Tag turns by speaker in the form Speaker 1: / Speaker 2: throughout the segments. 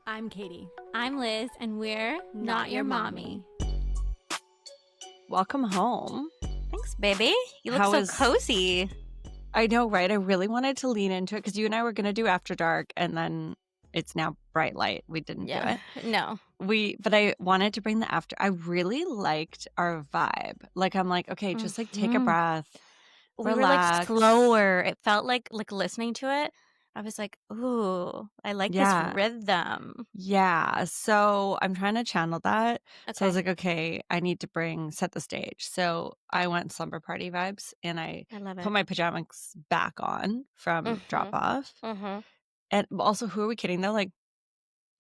Speaker 1: I'm Katie.
Speaker 2: I'm Liz, and we're
Speaker 1: Not Your Mommy.
Speaker 3: Welcome home.
Speaker 2: Thanks, baby. You look
Speaker 3: How
Speaker 2: so
Speaker 3: is-
Speaker 2: cozy.
Speaker 3: I know, right? I really wanted to lean into it because you and I were going to do After Dark, and then it's now bright light. We didn't do it.
Speaker 2: No.
Speaker 3: But I wanted to bring the after. I really liked our vibe. Like, I'm like, okay, just like take a breath.
Speaker 2: We were
Speaker 3: relax.
Speaker 2: like slower. It felt like listening to it. I was like, ooh, I like
Speaker 3: Yeah.
Speaker 2: this rhythm.
Speaker 3: Yeah. So I'm trying to channel that. So I was
Speaker 2: Okay.
Speaker 3: like, okay, I need to set the stage. So I went slumber party vibes and I
Speaker 2: I love
Speaker 3: put
Speaker 2: it.
Speaker 3: my pajamas back on from drop off.
Speaker 2: Mm-hmm.
Speaker 3: And also, who are we kidding though? Like,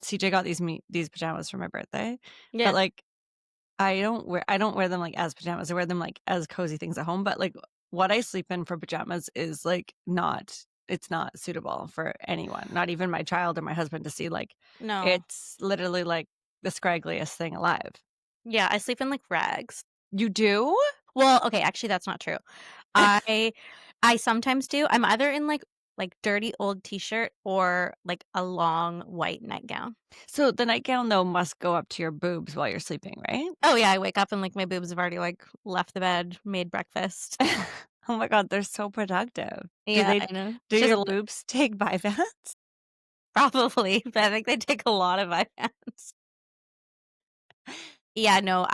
Speaker 3: CJ got these pajamas for my birthday,
Speaker 2: Yeah.
Speaker 3: but like, I don't wear them like as pajamas. I wear them like as cozy things at home. But like, what I sleep in for pajamas is like it's not suitable for anyone, not even my child or my husband to see. Like,
Speaker 2: No.
Speaker 3: it's literally like the scraggliest thing alive.
Speaker 2: Yeah, I sleep in like rags.
Speaker 3: You do?
Speaker 2: Well, okay, actually that's not true. I sometimes do. I'm either in like dirty old t-shirt or like a long white nightgown.
Speaker 3: So the nightgown though must go up to your boobs while you're sleeping, right?
Speaker 2: Oh yeah, I wake up and like my boobs have already like left the bed, made breakfast.
Speaker 3: Oh my God, they're so productive.
Speaker 2: Yeah, I know.
Speaker 3: Do
Speaker 2: It's just
Speaker 3: your boobs take Vyvanse?
Speaker 2: probably, but I think they take a lot of Vyvanse. Yeah, no,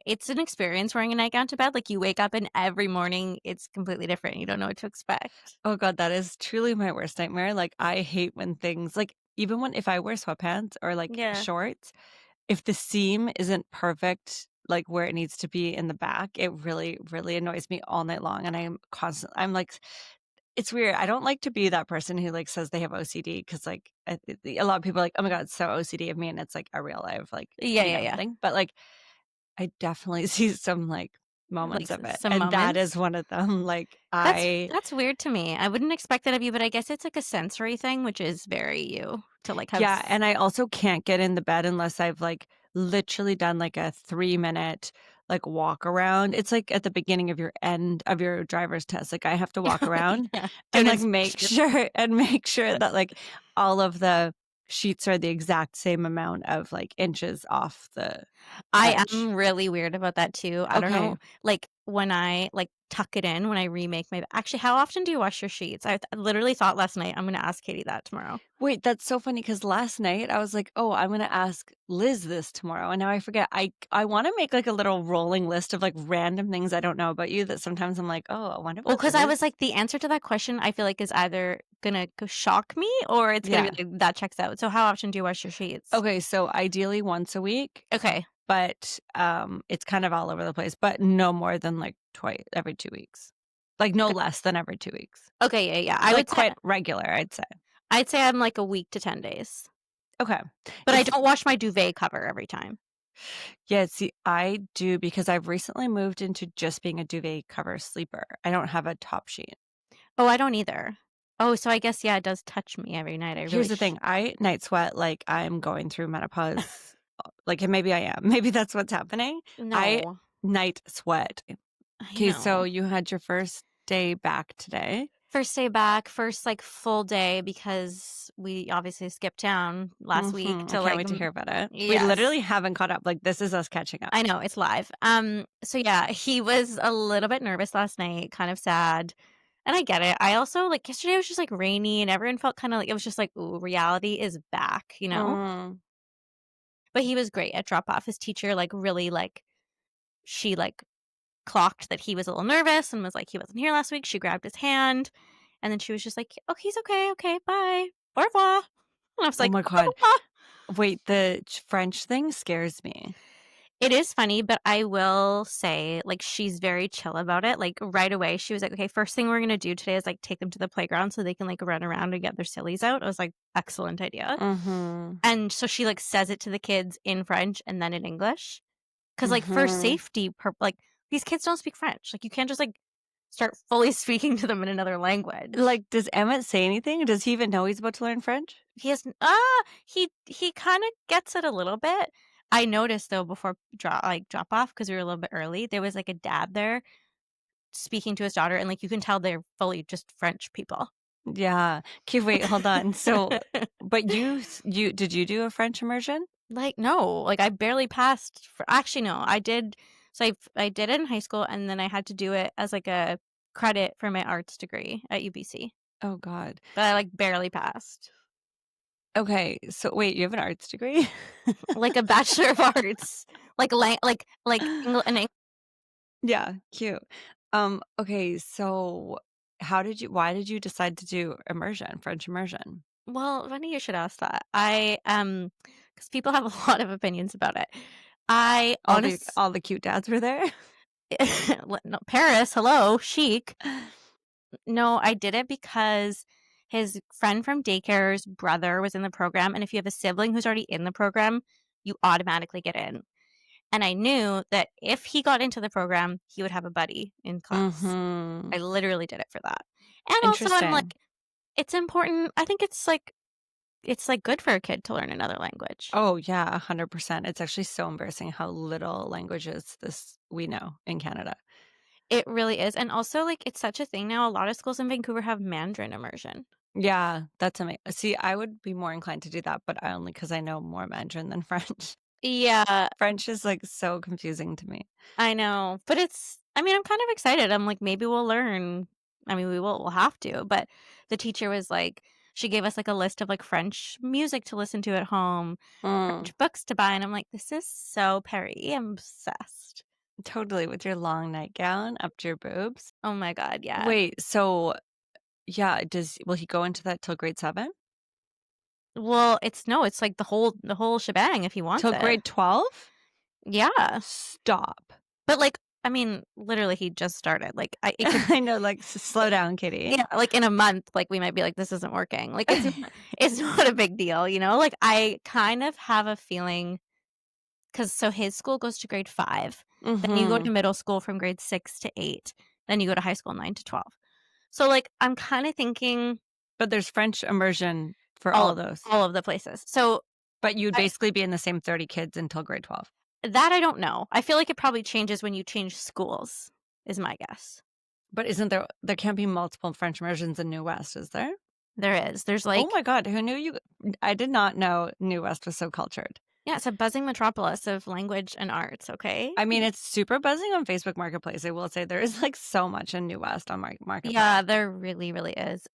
Speaker 2: it's an experience wearing a nightgown to bed. Like you wake up and every morning it's completely different. You don't know what to expect.
Speaker 3: Oh God, that is truly my worst nightmare. Like I hate when things like even when if I wear sweatpants or like
Speaker 2: Yeah.
Speaker 3: shorts, if the seam isn't perfect, like where it needs to be in the back, it really, really annoys me all night long. And I'm like, it's weird. I don't like to be that person who like says they have OCD because like a lot of people are like, oh my God, it's so OCD of me. And it's like a real life, like,
Speaker 2: Yeah.
Speaker 3: thing. But like, I definitely see some like moments
Speaker 2: Like
Speaker 3: of it.
Speaker 2: some
Speaker 3: And that
Speaker 2: moments.
Speaker 3: is one of them. Like
Speaker 2: That's weird to me. I wouldn't expect that of you, but I guess it's like a sensory thing, which is very you to like have.
Speaker 3: Yeah, and I also can't get in the bed unless I've like literally done like a 3-minute like walk around. It's like at the beginning of your end of your driver's test. Like I have to walk around
Speaker 2: Yeah.
Speaker 3: and like make sure that like all of the sheets are the exact same amount of like inches off the
Speaker 2: I
Speaker 3: edge.
Speaker 2: am really weird about that too. I don't
Speaker 3: Okay.
Speaker 2: know, like when I like tuck it in when I remake my actually, how often do you wash your sheets? I literally thought last night I'm gonna ask Katie that tomorrow.
Speaker 3: Wait, that's so funny because last night I was like, "Oh, I'm gonna ask Liz this tomorrow," and now I forget. I want to make like a little rolling list of like random things I don't know about you that sometimes I'm like, "Oh, I wonder."
Speaker 2: Well,
Speaker 3: What
Speaker 2: because I
Speaker 3: Liz-"
Speaker 2: was like, the answer to that question I feel like is either gonna shock me or it's gonna be like, that checks out. So how often do you wash your sheets?
Speaker 3: Okay, so ideally once a week,
Speaker 2: Okay.
Speaker 3: but it's kind of all over the place, but no more than like twice every 2 weeks. Like no less than every 2 weeks.
Speaker 2: Okay, yeah. I
Speaker 3: Like
Speaker 2: would say
Speaker 3: quite regular, I'd say.
Speaker 2: I'm like a week to 10 days.
Speaker 3: Okay.
Speaker 2: But I don't wash my duvet cover every time.
Speaker 3: Yeah, see, I do because I've recently moved into just being a duvet cover sleeper. I don't have a top sheet.
Speaker 2: Oh, I don't either. Oh, so I guess, yeah, it does touch me every night.
Speaker 3: Here's the thing. I night sweat like I'm going through menopause. Like, and maybe I am. Maybe that's what's happening. I
Speaker 2: No.
Speaker 3: night sweat.
Speaker 2: I
Speaker 3: Okay, so
Speaker 2: know.
Speaker 3: you had your first day back today.
Speaker 2: First day back, first like full day because we obviously skipped town last week
Speaker 3: I
Speaker 2: to
Speaker 3: can't
Speaker 2: like
Speaker 3: wait to hear about it. We
Speaker 2: yes.
Speaker 3: literally haven't caught up. Like, this is us catching up.
Speaker 2: I know, it's live. So yeah, he was a little bit nervous last night, kind of sad. And I get it. I also like yesterday was just like rainy and everyone felt kind of like it was just like, ooh, reality is back, you know?
Speaker 3: Mm.
Speaker 2: But he was great at drop off. His teacher like really like she like clocked that he was a little nervous and was like he wasn't here last week. She grabbed his hand and then she was just like, "Oh, he's okay. Okay, bye. Au revoir." And I was like,
Speaker 3: Oh my
Speaker 2: "Au
Speaker 3: God.
Speaker 2: revoir."
Speaker 3: Wait, the French thing scares me.
Speaker 2: It is funny, but I will say, like, she's very chill about it. Like, right away, she was like, okay, first thing we're going to do today is, like, take them to the playground so they can, like, run around and get their sillies out. I was like, excellent idea.
Speaker 3: Mm-hmm.
Speaker 2: And so she, like, says it to the kids in French and then in English. Because, like, for
Speaker 3: Mm-hmm.
Speaker 2: safety, like, these kids don't speak French. Like, you can't just, like, start fully speaking to them in another language.
Speaker 3: Like, does Emmett say anything? Does he even know he's about to learn French?
Speaker 2: He has, he kind of gets it a little bit. I noticed though before drop off because we were a little bit early. There was like a dad there speaking to his daughter, and like you can tell they're fully just French people.
Speaker 3: Yeah. Okay, wait, hold on. So, but did you do a French immersion?
Speaker 2: Like, no, like I barely passed for actually no, I did so I did it in high school and then I had to do it as like a credit for my arts degree at UBC.
Speaker 3: Oh God.
Speaker 2: But I like barely passed.
Speaker 3: Okay, so wait, you have an arts degree?
Speaker 2: Like a bachelor of arts. Like
Speaker 3: Yeah, cute. Okay, so why did you decide to do immersion, French immersion?
Speaker 2: well, funny you should ask that. Because people have a lot of opinions about it. I honest
Speaker 3: All the cute dads were there?
Speaker 2: no, Paris, hello, chic. No, I did it because his friend from daycare's brother was in the program, and if you have a sibling who's already in the program, you automatically get in. And I knew that if he got into the program, he would have a buddy in class.
Speaker 3: Mhm.
Speaker 2: I literally did it for that. And also I'm
Speaker 3: Interesting.
Speaker 2: like, it's important. I think it's like good for a kid to learn another language.
Speaker 3: Oh, yeah, 100%. It's actually so embarrassing how little languages we know in Canada.
Speaker 2: It really is. And also like it's such a thing now. A lot of schools in Vancouver have Mandarin immersion.
Speaker 3: Yeah, that's amazing. See, I would be more inclined to do that, but I only because I know more Mandarin than French.
Speaker 2: Yeah,
Speaker 3: French is like so confusing to me.
Speaker 2: I know. But I mean, I'm kind of excited. I'm like, maybe we'll learn. I mean, we'll have to. But the teacher was like, she gave us like a list of like French music to listen to at home,
Speaker 3: Mm,
Speaker 2: French books to buy. And I'm like, this is so Perry. I'm obsessed.
Speaker 3: totally, with your long nightgown up to your boobs.
Speaker 2: Oh my God. Yeah.
Speaker 3: Wait, so yeah, will he go into that till grade 7?
Speaker 2: Well, it's like the whole shebang if he wants
Speaker 3: Till
Speaker 2: it.
Speaker 3: grade 12?
Speaker 2: Yeah.
Speaker 3: Stop.
Speaker 2: But like, I mean, literally he just started. Like it could
Speaker 3: I know, like, slow down, Kitty.
Speaker 2: yeah, like in a month, like we might be like, this isn't working. Like it's not a big deal, you know? Like I kind of have a feeling because so his school goes to grade 5. Then you go
Speaker 3: Hmm.
Speaker 2: to middle school from grade 6 to 8. Then you go to high school 9 to 12. So like I'm kind of thinking
Speaker 3: But there's French immersion for all
Speaker 2: all
Speaker 3: of those.
Speaker 2: all of the places. So
Speaker 3: But you'd
Speaker 2: I,
Speaker 3: basically be in the same 30 kids until grade 12.
Speaker 2: that I don't know. I feel like it probably changes when you change schools, is my guess.
Speaker 3: But isn't there can't be multiple French immersions in New West, is there?
Speaker 2: There is. There's
Speaker 3: Oh
Speaker 2: like
Speaker 3: my God, who knew you? I did not know New West was so cultured.
Speaker 2: yeah, it's a buzzing metropolis of language and arts, okay?
Speaker 3: I mean, it's super buzzing on Facebook Marketplace. I will say there is like so much in New West on Marketplace.
Speaker 2: Yeah, there really, really is.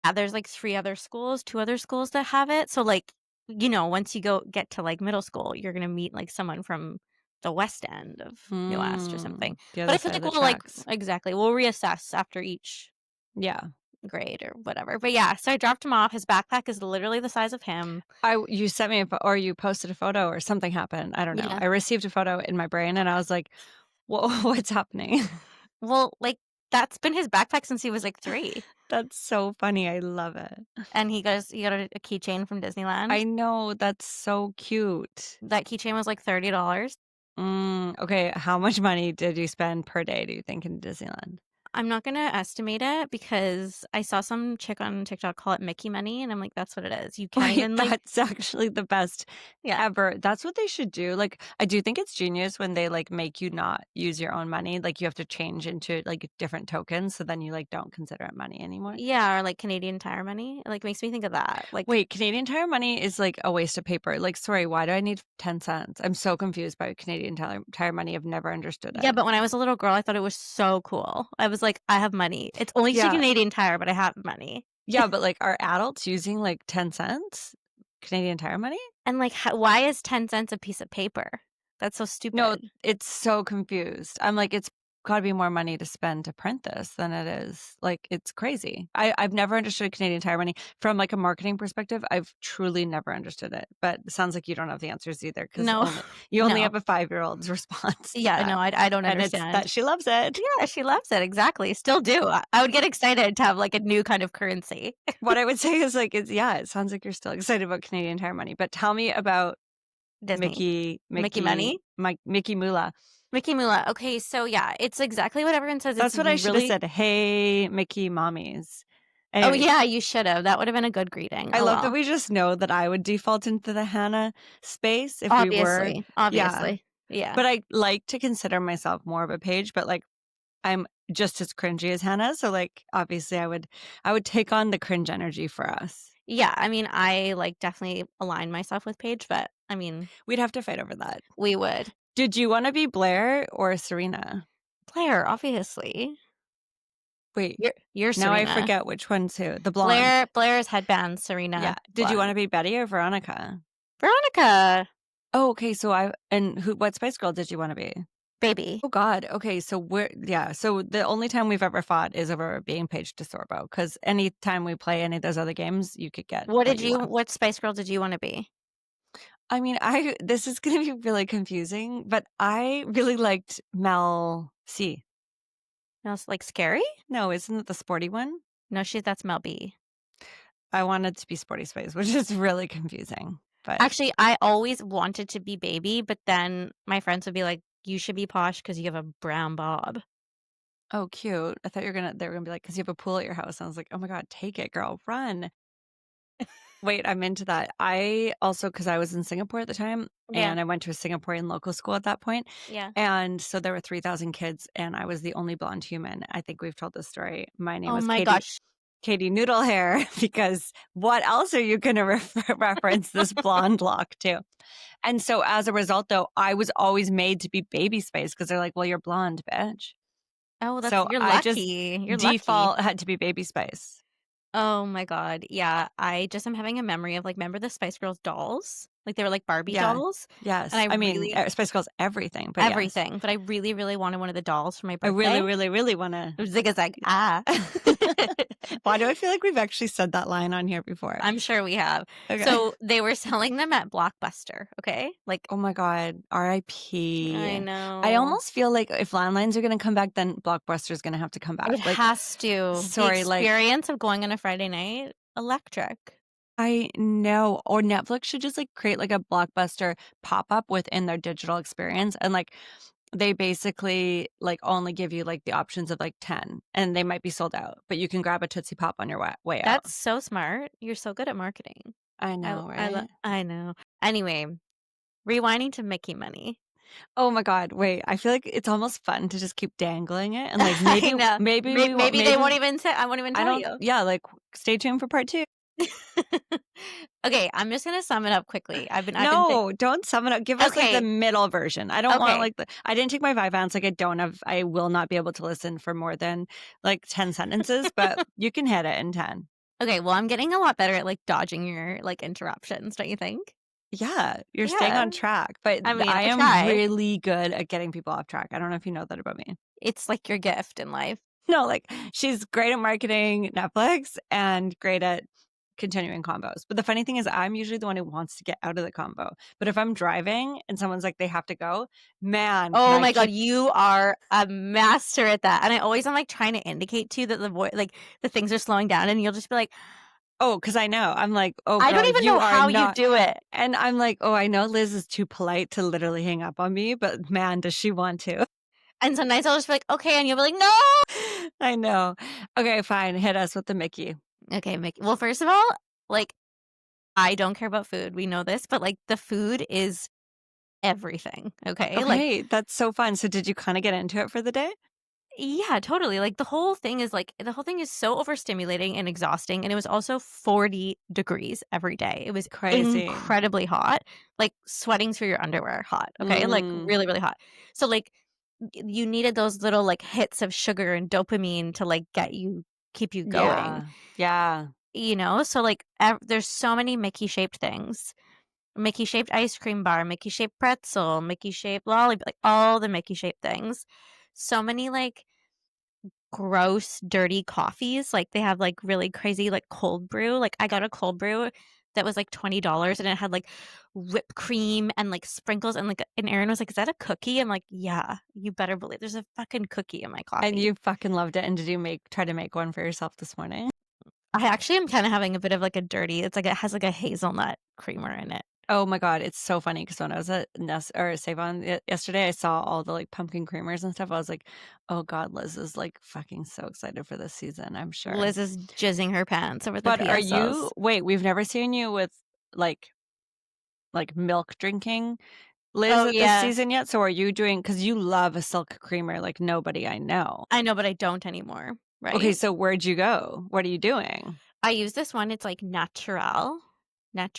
Speaker 2: Yeah, there's like 3 other schools, 2 other schools that have it. So like, once you get to like middle school, you're gonna meet like someone from the west end of New West or something.
Speaker 3: The
Speaker 2: But
Speaker 3: other
Speaker 2: I feel
Speaker 3: side
Speaker 2: like
Speaker 3: of the
Speaker 2: we'll like
Speaker 3: tracks.
Speaker 2: exactly, we'll reassess after each
Speaker 3: Yeah.
Speaker 2: grade or whatever. But yeah, so I dropped him off. His backpack is literally the size of him.
Speaker 3: You sent me or you posted a photo or something happened. I don't know.
Speaker 2: Yeah.
Speaker 3: I received a photo in my brain and I was like, whoa, what's happening?
Speaker 2: Well, like that's been his backpack since he was like 3.
Speaker 3: That's so funny. I love it.
Speaker 2: And he got a keychain from Disneyland.
Speaker 3: I know. That's so cute.
Speaker 2: That keychain was like $30.
Speaker 3: Okay. How much money did you spend per day, do you think, in Disneyland?
Speaker 2: I'm not gonna estimate it because I saw some chick on TikTok call it Mickey money, and I'm like, that's what it is. You can't
Speaker 3: Wait,
Speaker 2: even like,
Speaker 3: that's actually the best
Speaker 2: yeah,
Speaker 3: ever. That's what they should do. Like, I do think it's genius when they like make you not use your own money. Like, you have to change into like different tokens, so then you like don't consider it money anymore.
Speaker 2: yeah, or like Canadian Tire money. It like makes me think of that. Like,
Speaker 3: Wait, Canadian Tire money is like a waste of paper. Like, sorry, why do I need 10 cents? I'm so confused by Canadian Tire money. I've never understood it.
Speaker 2: yeah, but when I was a little girl, I thought it was so cool. I was like, I have money. It's only to
Speaker 3: Yeah.
Speaker 2: Canadian Tire, but I have money.
Speaker 3: Yeah, but like, are adults using like 10 cents Canadian Tire money?
Speaker 2: And like, why is 10 cents a piece of paper? That's so stupid.
Speaker 3: No, it's so confused. I'm like, it's got to be more money to spend to print this than it is. Like, it's crazy. I've never understood Canadian Tire money from like a marketing perspective. I've truly never understood it. But it sounds like you don't have the answers either because
Speaker 2: No.
Speaker 3: you only
Speaker 2: No.
Speaker 3: have a 5-year-old's response. to
Speaker 2: Yeah,
Speaker 3: that.
Speaker 2: no, I don't
Speaker 3: And it's
Speaker 2: understand.
Speaker 3: that she loves it.
Speaker 2: Yeah, she loves it. Exactly. Still do. I would get excited to have like a new kind of currency.
Speaker 3: What I would say is like, it sounds like you're still excited about Canadian Tire money. But tell me about
Speaker 2: Disney.
Speaker 3: Mickey
Speaker 2: money?
Speaker 3: Mickey Moolah.
Speaker 2: Mickey Moolah. Okay, so yeah, it's exactly what everyone says.
Speaker 3: That's
Speaker 2: It's
Speaker 3: what I should have
Speaker 2: really...
Speaker 3: said. Hey, Mickey mommies.
Speaker 2: Oh
Speaker 3: Anyways,
Speaker 2: yeah, you should have. That would have been a good greeting.
Speaker 3: I
Speaker 2: Oh,
Speaker 3: love
Speaker 2: well.
Speaker 3: that we just know that I would default into the Hannah space if we were.
Speaker 2: Obviously. Yeah.
Speaker 3: But I like to consider myself more of a Paige, but like I'm just as cringy as Hannah. So like obviously I would take on the cringe energy for us.
Speaker 2: Yeah, I mean, I like definitely align myself with Paige, but I mean,
Speaker 3: We'd have to fight over that.
Speaker 2: we would.
Speaker 3: Did you want to be Blair or Serena?
Speaker 2: Blair, obviously.
Speaker 3: Wait,
Speaker 2: You're
Speaker 3: now I
Speaker 2: Serena.
Speaker 3: forget which one's who. The blonde.
Speaker 2: Blair's headband, Serena.
Speaker 3: Yeah. Did you want to be Betty or Veronica?
Speaker 2: Veronica,
Speaker 3: Oh, okay. So what Spice Girl did you want to be?
Speaker 2: baby.
Speaker 3: Oh God. Okay. So so the only time we've ever fought is over being Paige DeSorbo. Because anytime we play any of those other games, you could get
Speaker 2: What
Speaker 3: want.
Speaker 2: what Spice Girl did you want to be?
Speaker 3: I mean, this is gonna be really confusing, but I really liked Mel C.
Speaker 2: Mel's like scary?
Speaker 3: No, isn't it the sporty one?
Speaker 2: No, that's Mel B.
Speaker 3: I wanted to be Sporty Spice, which is really confusing. But
Speaker 2: Actually, I always wanted to be baby, but then my friends would be like, you should be posh because you have a brown bob.
Speaker 3: oh, cute. I thought they were gonna be like, because you have a pool at your house. I was like, oh my God, take it, girl, run. Wait, I'm into that. I also, because I was in Singapore at the time,
Speaker 2: Yeah.
Speaker 3: and I went to a Singaporean local school at that point.
Speaker 2: Yeah.
Speaker 3: And so there were 3,000 kids, and I was the only blonde human. I think we've told this story. My name
Speaker 2: Oh
Speaker 3: was
Speaker 2: my
Speaker 3: Katie.
Speaker 2: gosh.
Speaker 3: Katie Noodle Hair, because what else are you going to reference this blonde lock to? And so as a result, though, I was always made to be Baby Spice because they're like, well, you're blonde, bitch.
Speaker 2: Oh,
Speaker 3: So
Speaker 2: you're
Speaker 3: I just
Speaker 2: lucky. You're
Speaker 3: default
Speaker 2: lucky.
Speaker 3: had to be Baby Spice.
Speaker 2: Oh my God. Yeah. I just am having a memory of like, remember the Spice Girls dolls? Like they were like Barbie
Speaker 3: Yeah.
Speaker 2: dolls?
Speaker 3: Yes.
Speaker 2: And
Speaker 3: I mean, Spice Girls, everything. But yes.
Speaker 2: everything. But I really, really wanted one of the dolls for my birthday.
Speaker 3: I really, really, really want to.
Speaker 2: Zig-a-zag. Ah.
Speaker 3: Why do I feel like we've actually said that line on here before?
Speaker 2: I'm sure we have.
Speaker 3: Okay.
Speaker 2: So they were selling them at Blockbuster. Okay. Like,
Speaker 3: oh my God, R.I.P.
Speaker 2: I know.
Speaker 3: I almost feel like if landlines are going to come back, then Blockbuster's going to have to come back.
Speaker 2: It has to.
Speaker 3: Sorry,
Speaker 2: the experience of going on a Friday night, electric.
Speaker 3: I know. Or Netflix should just like create like a Blockbuster pop-up within their digital experience, and like they basically like only give you like the options of like 10, and they might be sold out, but you can grab a Tootsie Pop on your way out.
Speaker 2: That's so smart. You're so good at marketing.
Speaker 3: I know, right?
Speaker 2: I know. Anyway, rewinding to Mickey money.
Speaker 3: Oh my God! Wait, I feel like it's almost fun to just keep dangling it, and like maybe
Speaker 2: they won't even say. I won't even tell you.
Speaker 3: Yeah, like stay tuned for part 2.
Speaker 2: Okay, I'm just gonna sum it up quickly.
Speaker 3: Don't sum it up. Give us like the middle version. I don't want like I didn't take my Vyvanse. Like I will not be able to listen for more than like 10 sentences, but you can hit it in 10.
Speaker 2: Okay, well, I'm getting a lot better at like dodging your like interruptions, don't you think?
Speaker 3: Yeah, you're staying on track. But
Speaker 2: I mean,
Speaker 3: I am
Speaker 2: try.
Speaker 3: really good at getting people off track. I don't know if you know that about me.
Speaker 2: It's like your gift in life.
Speaker 3: No, like she's great at marketing Netflix and great at continuing combos. But the funny thing is I'm usually the one who wants to get out of the combo. But if I'm driving and someone's like they have to go, man.
Speaker 2: Oh my God, you are a master at that. And I always am like trying to indicate to you that the voice, like the things are slowing down, and you'll just be like,
Speaker 3: oh, because I know. I'm like, oh, girl,
Speaker 2: I don't even know how you do it.
Speaker 3: And I'm like, oh, I know Liz is too polite to literally hang up on me, but man, does she want to?
Speaker 2: And sometimes I'll just be like, okay, and you'll be like, no.
Speaker 3: I know. Okay, fine. Hit us with the Mickey.
Speaker 2: Okay, Mickey. Well, first of all, like, I don't care about food. We know this, but like the food is everything. Okay.
Speaker 3: Okay,
Speaker 2: like,
Speaker 3: that's so fun. So did you kind of get into it for the day?
Speaker 2: Yeah, totally. Like the whole thing is so overstimulating and exhausting. And it was also 40 degrees every day. It was
Speaker 3: crazy,
Speaker 2: incredibly hot, like sweating through your underwear hot. Okay. Like really, really hot. So like you needed those little like hits of sugar and dopamine to like keep you going.
Speaker 3: Yeah.
Speaker 2: You know, so like there's so many Mickey shaped things. Mickey shaped ice cream bar, Mickey shaped pretzel, Mickey shaped lollipop, like all the Mickey shaped things. So many like gross, dirty coffees. Like they have like really crazy like cold brew. Like I got a cold brew that was like $20 and it had like whipped cream and like sprinkles and Aaron was like, is that a cookie? I'm like, yeah, you better believe there's a fucking cookie in my coffee.
Speaker 3: And you fucking loved it. And did you try to make one for yourself this morning?
Speaker 2: I actually am kind of having a bit of like a dirty, it has like a hazelnut creamer in it.
Speaker 3: Oh my God, it's so funny because when I was at Save-On yesterday, I saw all the like pumpkin creamers and stuff. I was like, oh God, Liz is like fucking so excited for this season, I'm sure.
Speaker 2: Liz is jizzing her pants over the PSLs.
Speaker 3: Are you, wait, we've never seen you with like milk drinking Liz
Speaker 2: Oh,
Speaker 3: at this
Speaker 2: yeah.
Speaker 3: season yet? So are you doing, because you love a silk creamer like nobody I know.
Speaker 2: I know, but I don't anymore,
Speaker 3: Okay,
Speaker 2: right?
Speaker 3: so where'd you go? What are you doing?
Speaker 2: I use this one. It's like natural.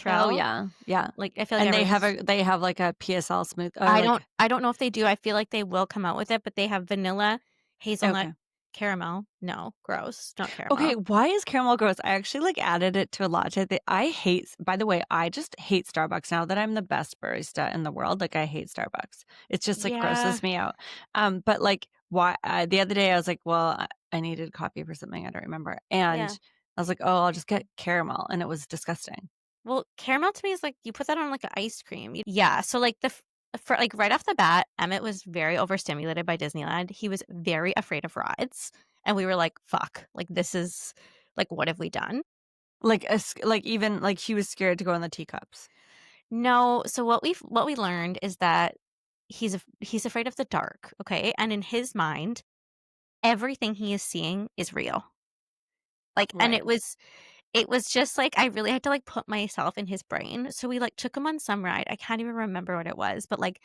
Speaker 3: Oh
Speaker 2: Natural.
Speaker 3: yeah, yeah.
Speaker 2: Like I feel like
Speaker 3: And
Speaker 2: everyone's
Speaker 3: they have like a PSL smooth or
Speaker 2: I
Speaker 3: like
Speaker 2: don't know if they do. I feel like they will come out with it, but they have vanilla, hazelnut,
Speaker 3: okay.
Speaker 2: caramel. No, gross. Not
Speaker 3: Okay,
Speaker 2: caramel.
Speaker 3: why is caramel gross? I actually like added it to a latte. I hate, by the way, I just hate Starbucks now that I'm the best barista in the world. Like I hate Starbucks. It just like
Speaker 2: Yeah.
Speaker 3: grosses me out. But like why the other day I was like, well, I needed coffee for something. I don't remember. And
Speaker 2: Yeah.
Speaker 3: I was like, oh, I'll just get caramel. And it was disgusting.
Speaker 2: Well, caramel to me is like you put that on like an ice cream. Yeah. So like for like right off the bat, Emmett was very overstimulated by Disneyland. He was very afraid of rides, and we were like, "Fuck! Like this is like what have we done?"
Speaker 3: Like like even like he was scared to go in the teacups.
Speaker 2: No. So what we learned is that he's afraid of the dark. Okay, and in his mind, everything he is seeing is real. Like, and
Speaker 3: Right.
Speaker 2: it was just like I really had to like put myself in his brain. So we like took him on some ride. I can't even remember what it was, but like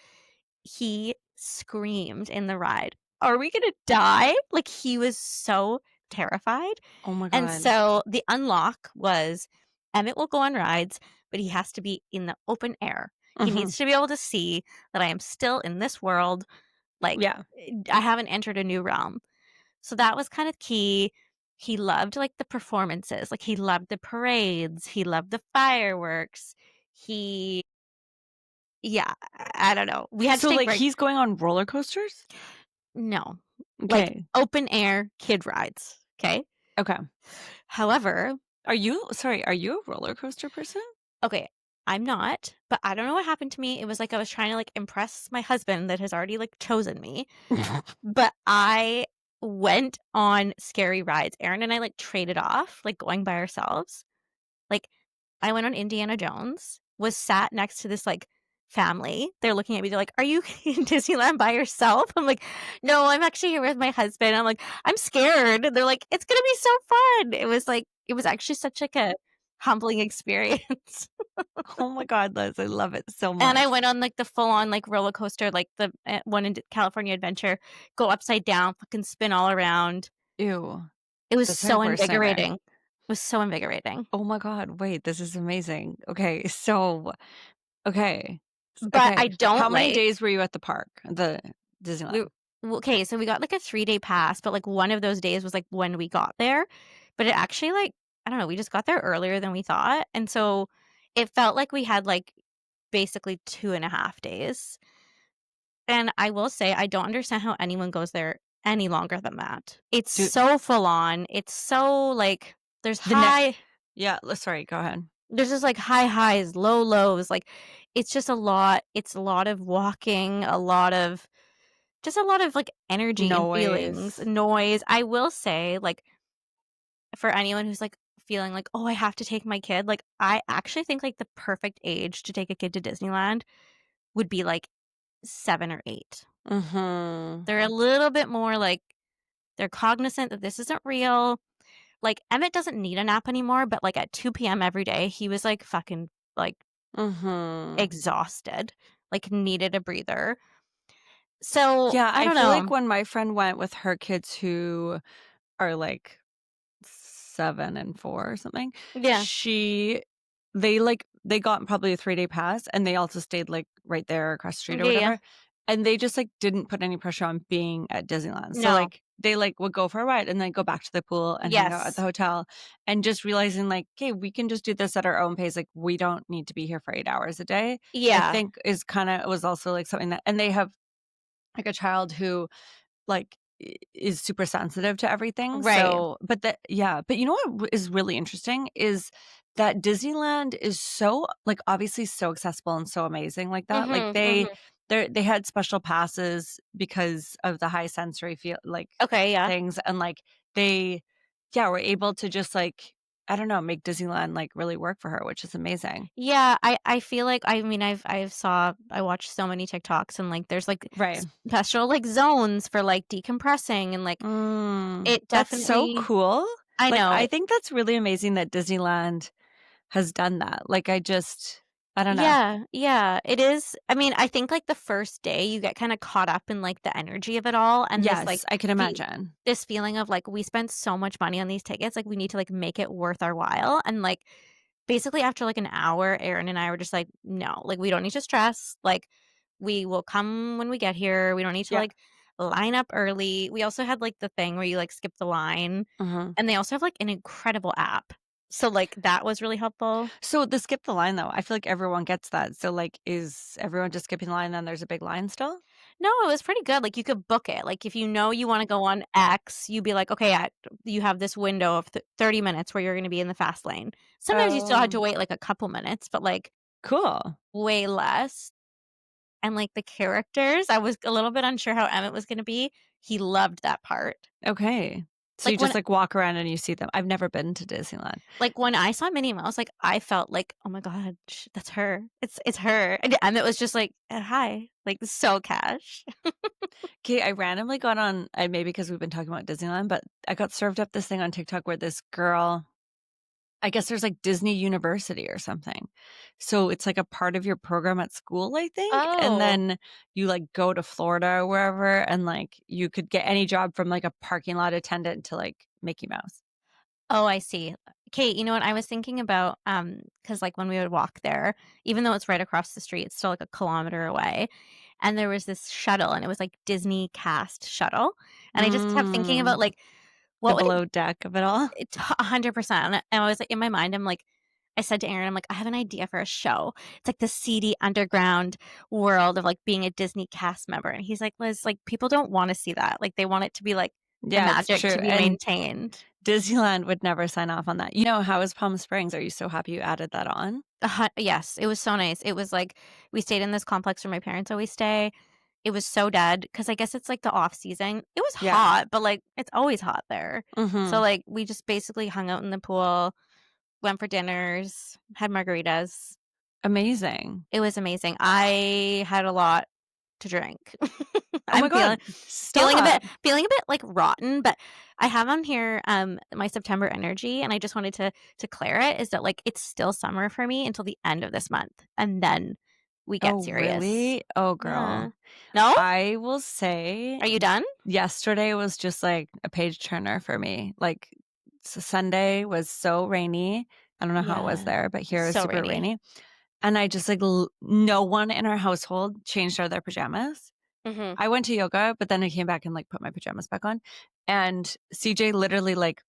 Speaker 2: he screamed in the ride, "Are we gonna die?" Like he was so terrified.
Speaker 3: Oh my
Speaker 2: And
Speaker 3: God.
Speaker 2: so the unlock was Emmett will go on rides, but he has to be in the open air. He
Speaker 3: Mhm.
Speaker 2: needs to be able to see that I am still in this world. Like
Speaker 3: Yeah.
Speaker 2: I haven't entered a new realm. So that was kind of key. He loved like the performances, like he loved the parades, he loved the fireworks. He yeah, I don't know. We had to
Speaker 3: So
Speaker 2: take
Speaker 3: like
Speaker 2: breaks.
Speaker 3: he's going on roller coasters?
Speaker 2: No, like
Speaker 3: Okay.
Speaker 2: open air kid rides. Okay.
Speaker 3: Okay.
Speaker 2: However,
Speaker 3: Are you a roller coaster person?
Speaker 2: okay, I'm not, but I don't know what happened to me. It was like I was trying to like impress my husband that has already like chosen me. But I went on scary rides. Aaron and I like traded off, like going by ourselves. Like I went on Indiana Jones, was sat next to this like family. They're looking at me. They're like, "Are you in Disneyland by yourself?" I'm like, "No, I'm actually here with my husband." I'm like, "I'm scared." And they're like, "It's gonna be so fun." It was actually such like a humbling experience.
Speaker 3: Oh my God, Liz, I love it so
Speaker 2: And I
Speaker 3: much.
Speaker 2: went on like the full on like roller coaster, like the one in California Adventure, go upside down, fucking spin all around.
Speaker 3: Ew.
Speaker 2: It was
Speaker 3: That's my
Speaker 2: so
Speaker 3: worst nightmare.
Speaker 2: invigorating. It was so invigorating.
Speaker 3: Oh my God, wait, this is amazing. Okay, so okay.
Speaker 2: But I
Speaker 3: Okay. How
Speaker 2: don't
Speaker 3: many
Speaker 2: like
Speaker 3: days were you at the park? The
Speaker 2: we
Speaker 3: Disneyland?
Speaker 2: okay, so we got like a 3-day pass, but like one of those days was like when we got there. But it actually like I don't know, we just got there earlier than we thought. And so it felt like we had like basically 2.5 days. And I will say I don't understand how anyone goes there any longer than that. It's
Speaker 3: Dude,
Speaker 2: so full on. It's so like there's
Speaker 3: the next
Speaker 2: high
Speaker 3: yeah, sorry, go ahead.
Speaker 2: there's just like high highs, low lows. Like it's just a lot. It's a lot of walking, a lot of like energy and feelings,
Speaker 3: Noise.
Speaker 2: noise. I will say, like, for anyone who's like feeling like, oh, I have to take my kid, like, I actually think like the perfect age to take a kid to Disneyland would be like 7 or 8.
Speaker 3: Mhm.
Speaker 2: They're a little bit more like, they're cognizant that this isn't real. Like, Emmett doesn't need a nap anymore, but like at 2 p.m. every day, he was like fucking like
Speaker 3: Mhm.
Speaker 2: exhausted, like needed a breather. So
Speaker 3: Yeah,
Speaker 2: I
Speaker 3: I
Speaker 2: don't
Speaker 3: feel like
Speaker 2: know.
Speaker 3: when my friend went with her kids who are like 7 and 4 or something,
Speaker 2: Yeah.
Speaker 3: she they got probably a 3-day pass, and they also stayed, like, right there across the street or
Speaker 2: Yeah. Yeah.
Speaker 3: whatever, and they just, like, didn't put any pressure on being at Disneyland. So,
Speaker 2: No.
Speaker 3: like, they, like, would go for a ride and then go back to the pool and hang out at the
Speaker 2: Yes.
Speaker 3: hotel, and just realizing, like, "Okay, we can just do this at our own pace, like, we don't need to be here for 8 hours a day," I
Speaker 2: Yeah.
Speaker 3: think is kinda was also, like, something that and they have, like, a child who like, is super sensitive to everything,
Speaker 2: Right.
Speaker 3: so but that yeah, but you know what is really interesting is that Disneyland is so like, obviously so accessible and so amazing like that, like,
Speaker 2: Mhm. Mhm.
Speaker 3: they had special passes because of the high sensory feel like,
Speaker 2: Okay. Yeah.
Speaker 3: things, and, like, they yeah, were able to just, like, I don't know, make Disneyland, like, really work for her, which is amazing.
Speaker 2: Yeah. I feel like I mean I watched so many TikToks and like there's like
Speaker 3: Right.
Speaker 2: special like zones for like decompressing and like it
Speaker 3: That's so
Speaker 2: definitely
Speaker 3: cool.
Speaker 2: I
Speaker 3: Like,
Speaker 2: know
Speaker 3: I
Speaker 2: it.
Speaker 3: think that's really amazing that Disneyland has done that. Like, I just I don't know.
Speaker 2: Yeah, yeah, it is. I mean, I think like the first day you get kind of caught up in like the energy of it all and this like
Speaker 3: Yes, I can
Speaker 2: fe-
Speaker 3: imagine.
Speaker 2: this feeling of like we spent so much money on these tickets, like we need to like make it worth our while. And like basically after like an hour, Aaron and I were just like, no, like we don't need to stress. Like we will come when we get here. We don't need to
Speaker 3: Yeah.
Speaker 2: like line up early. We also had like the thing where you like skip the line,
Speaker 3: hmm
Speaker 2: and they also have like an incredible app. So like that was really helpful.
Speaker 3: So the skip the line though, I feel like everyone gets that. So like, is everyone just skipping the line? Then there's a big line still.
Speaker 2: No, it was pretty good. Like you could book it. Like if you know you want to go on X, you'd be like, okay, you have this window of 30 minutes where you're going to be in the fast lane. Sometimes you still had to
Speaker 3: Oh,
Speaker 2: wait like a couple minutes, but like
Speaker 3: cool.
Speaker 2: way less. And like the characters, I was a little bit unsure how Emmett was going to be. He loved that part.
Speaker 3: Okay. So you
Speaker 2: Like when
Speaker 3: just like walk around and you see them. I've never been to Disneyland.
Speaker 2: like when I saw Minnie Mouse, like I felt like, oh my god, that's her. It's her. And Emmett was just like, hi, like so cash.
Speaker 3: Okay, I randomly got on, maybe because we've been talking about Disneyland, but I got served up this thing on TikTok where this girl, I guess there's like Disney University or something. So it's like a part of your program at school, I think. And
Speaker 2: Oh.
Speaker 3: then you like go to Florida or wherever, and like you could get any job from like a parking lot attendant to like Mickey Mouse.
Speaker 2: Oh, I see. Kate, you know what I was thinking about? Because like when we would walk there, even though it's right across the street, it's still like a kilometer away. And there was this shuttle, and it was like Disney cast shuttle. And I just kept thinking about
Speaker 3: Mm,
Speaker 2: like
Speaker 3: the
Speaker 2: what would
Speaker 3: below deck of it all.
Speaker 2: it 100%. And I was like in my mind, I'm like, I said to Aaron, I'm like, I have an idea for a show. It's like the seedy underground world of like being a Disney cast member. And he's like, Liz, like people don't want to see that. Like they want it to be like the
Speaker 3: Yeah, it's
Speaker 2: magic
Speaker 3: true.
Speaker 2: to be
Speaker 3: And
Speaker 2: maintained.
Speaker 3: Disneyland would never sign off on that. How is Palm Springs? Are you so happy you added that on?
Speaker 2: Yes, it was so nice. It was like we stayed in this complex where my parents always stay. It was so dead because I guess it's like the off season. It was
Speaker 3: Yeah.
Speaker 2: hot, but like it's always hot there.
Speaker 3: hmm
Speaker 2: So like we just basically hung out in the pool, went for dinners, had margaritas.
Speaker 3: Amazing.
Speaker 2: It was amazing. I had a lot to drink.
Speaker 3: Oh
Speaker 2: I'm
Speaker 3: my God.
Speaker 2: feeling a
Speaker 3: Stop.
Speaker 2: bit like rotten, but I have on here my September energy, and I just wanted to declare it is that like it's still summer for me until the end of this month, and then we get
Speaker 3: Oh,
Speaker 2: serious.
Speaker 3: really? Oh,
Speaker 2: Yeah.
Speaker 3: girl.
Speaker 2: No?
Speaker 3: I will say
Speaker 2: Are you done?
Speaker 3: yesterday was just like a page turner for me. Like Sunday was so rainy. I don't know how it was
Speaker 2: Yeah.
Speaker 3: there, but here it was
Speaker 2: So
Speaker 3: super
Speaker 2: rainy.
Speaker 3: rainy. And I just like no one in our household changed out of their pajamas.
Speaker 2: Mm-hmm.
Speaker 3: I went to yoga, but then I came back and like put my pajamas back on. And CJ literally like,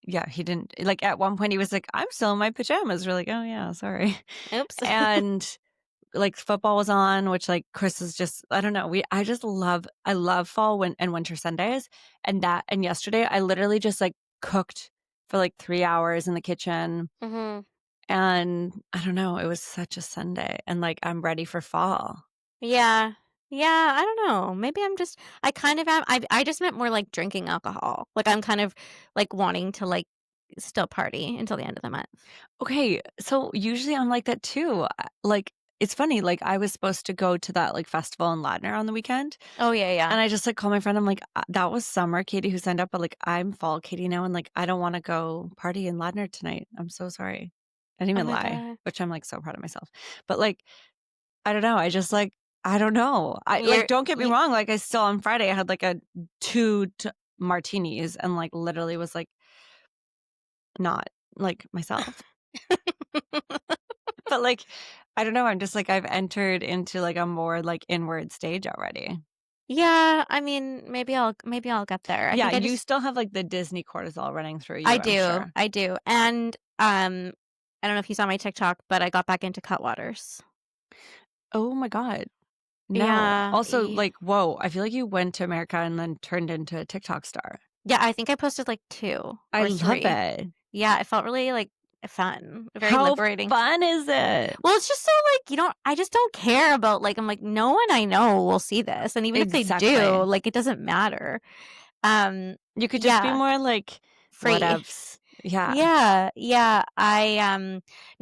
Speaker 3: yeah, he didn't like at one point he was like, I'm still in my pajamas. We're like, oh yeah, sorry.
Speaker 2: Oops.
Speaker 3: And like football was on, which like Chris is just, I don't know. I love fall and winter Sundays. And yesterday I literally just like cooked for like 3 hours in the kitchen.
Speaker 2: Mm-hmm.
Speaker 3: And I don't know, it was such a Sunday. And like I'm ready for fall.
Speaker 2: Yeah. Yeah, I don't know. Maybe I kind of am. I just meant more like drinking alcohol. Like I'm kind of like wanting to like still party until the end of the month.
Speaker 3: Okay, so usually I'm like that too. Like it's funny, like I was supposed to go to that like festival in Ladner on the weekend,
Speaker 2: Oh yeah, yeah.
Speaker 3: and I just like called my friend. I'm like, that was summer, Katie, who signed up, but like I'm fall, Katie now, and like I don't want to go party in Ladner tonight. I'm so sorry. I didn't
Speaker 2: Oh
Speaker 3: even
Speaker 2: my
Speaker 3: lie,
Speaker 2: God.
Speaker 3: which I'm like so proud of myself. But like I don't know. I just like I don't know. I
Speaker 2: You're
Speaker 3: like don't get me
Speaker 2: you,
Speaker 3: wrong. Like I still on Friday I had like a martinis and like literally was like not like myself. But like I don't know, I'm just like I've entered into like a more like inward stage already.
Speaker 2: Yeah, I mean, maybe I'll get there. I
Speaker 3: Yeah,
Speaker 2: think I
Speaker 3: you
Speaker 2: just
Speaker 3: still have like the Disney cortisol running through you,
Speaker 2: I
Speaker 3: I'm
Speaker 2: do.
Speaker 3: sure.
Speaker 2: I do. And I don't know if you saw my TikTok, but I got back into Cutwaters.
Speaker 3: Oh my God. No.
Speaker 2: Yeah.
Speaker 3: Also, like, whoa, I feel like you went to America and then turned into a TikTok star.
Speaker 2: Yeah, I think I posted like 2
Speaker 3: I
Speaker 2: or
Speaker 3: love
Speaker 2: 3.
Speaker 3: it.
Speaker 2: Yeah, it felt really like fun, very
Speaker 3: How
Speaker 2: liberating.
Speaker 3: fun is it?
Speaker 2: Well, it's just so like, I just don't care about like I'm like no one I know will see this, and even if they do,
Speaker 3: Exactly.
Speaker 2: like it doesn't matter.
Speaker 3: You could just be
Speaker 2: Yeah,
Speaker 3: more like
Speaker 2: free.
Speaker 3: whatevs. Yeah.
Speaker 2: Yeah.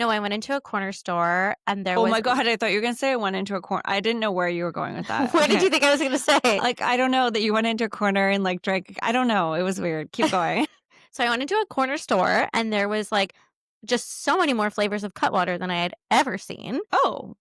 Speaker 2: I went into a corner store and there
Speaker 3: Oh
Speaker 2: was
Speaker 3: my God, I thought you were gonna say I went into a corner. I didn't know where you were going with that.
Speaker 2: What did
Speaker 3: Okay.
Speaker 2: you think I was gonna say?
Speaker 3: Like, I don't know that you went into a corner and like drank. I don't know. It was weird. Keep going.
Speaker 2: So I went into a corner store and there was like just so many more flavors of Cutwater than I had ever seen.
Speaker 3: Oh.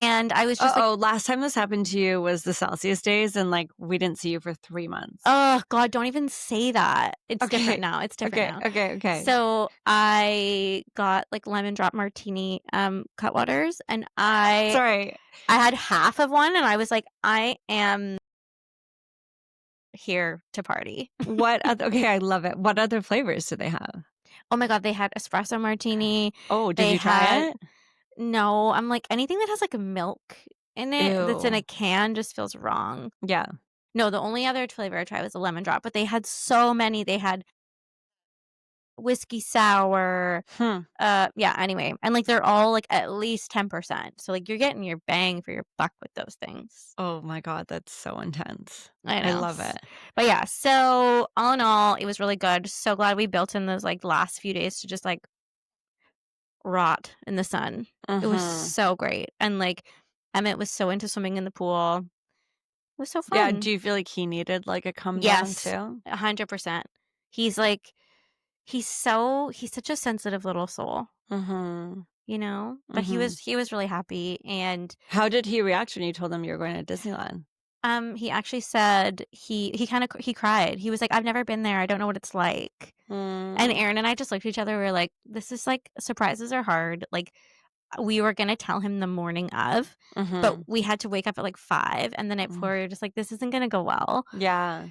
Speaker 2: And I was just like,
Speaker 3: Oh, last time this happened to you was the Celsius days, and like we didn't see you for 3 months.
Speaker 2: oh God, don't even say that. It's
Speaker 3: Okay.
Speaker 2: different now. It's different now.
Speaker 3: Okay.
Speaker 2: So I got like lemon drop martini Cutwaters, and I
Speaker 3: Sorry.
Speaker 2: had half of one, and I was like, I am here to party.
Speaker 3: Okay, I love it. What other flavors do they have?
Speaker 2: Oh my God, they had espresso martini.
Speaker 3: Oh, did
Speaker 2: They
Speaker 3: you try
Speaker 2: had
Speaker 3: it?
Speaker 2: no, I'm like anything that has like milk in it that's in
Speaker 3: Ew.
Speaker 2: a can just feels wrong.
Speaker 3: Yeah.
Speaker 2: No, the only other flavor I tried was a lemon drop, but they had so many. They had whiskey sour.
Speaker 3: Hmm.
Speaker 2: Yeah, anyway. And like they're all like at least 10%. So like you're getting your bang for your buck with those things.
Speaker 3: Oh my God, that's so intense.
Speaker 2: I
Speaker 3: I
Speaker 2: know.
Speaker 3: love it.
Speaker 2: But yeah, so all in all, it was really good. So glad we built in those like last few days to just like rot in the sun. It was
Speaker 3: Mhm.
Speaker 2: so great. And like Emmett was so into swimming in the pool. It was so
Speaker 3: Yeah,
Speaker 2: fun.
Speaker 3: do you feel like he needed like a come down
Speaker 2: Yes,
Speaker 3: too?
Speaker 2: 100%. He's such a sensitive little soul,
Speaker 3: Mhm.
Speaker 2: you know? But he
Speaker 3: Mhm.
Speaker 2: was really happy, and
Speaker 3: How did he react when you told him you were going to Disneyland?
Speaker 2: he actually said he cried. He was like, "I've never been there. I don't know what it's like." And
Speaker 3: Mm.
Speaker 2: Aaron and I just looked at each other. We were like, "This is like surprises are hard." Like we were gonna tell him the morning of, but
Speaker 3: Mhm.
Speaker 2: we had to wake up at like 5, and the night before we were just like, "This isn't gonna go well."
Speaker 3: Yeah.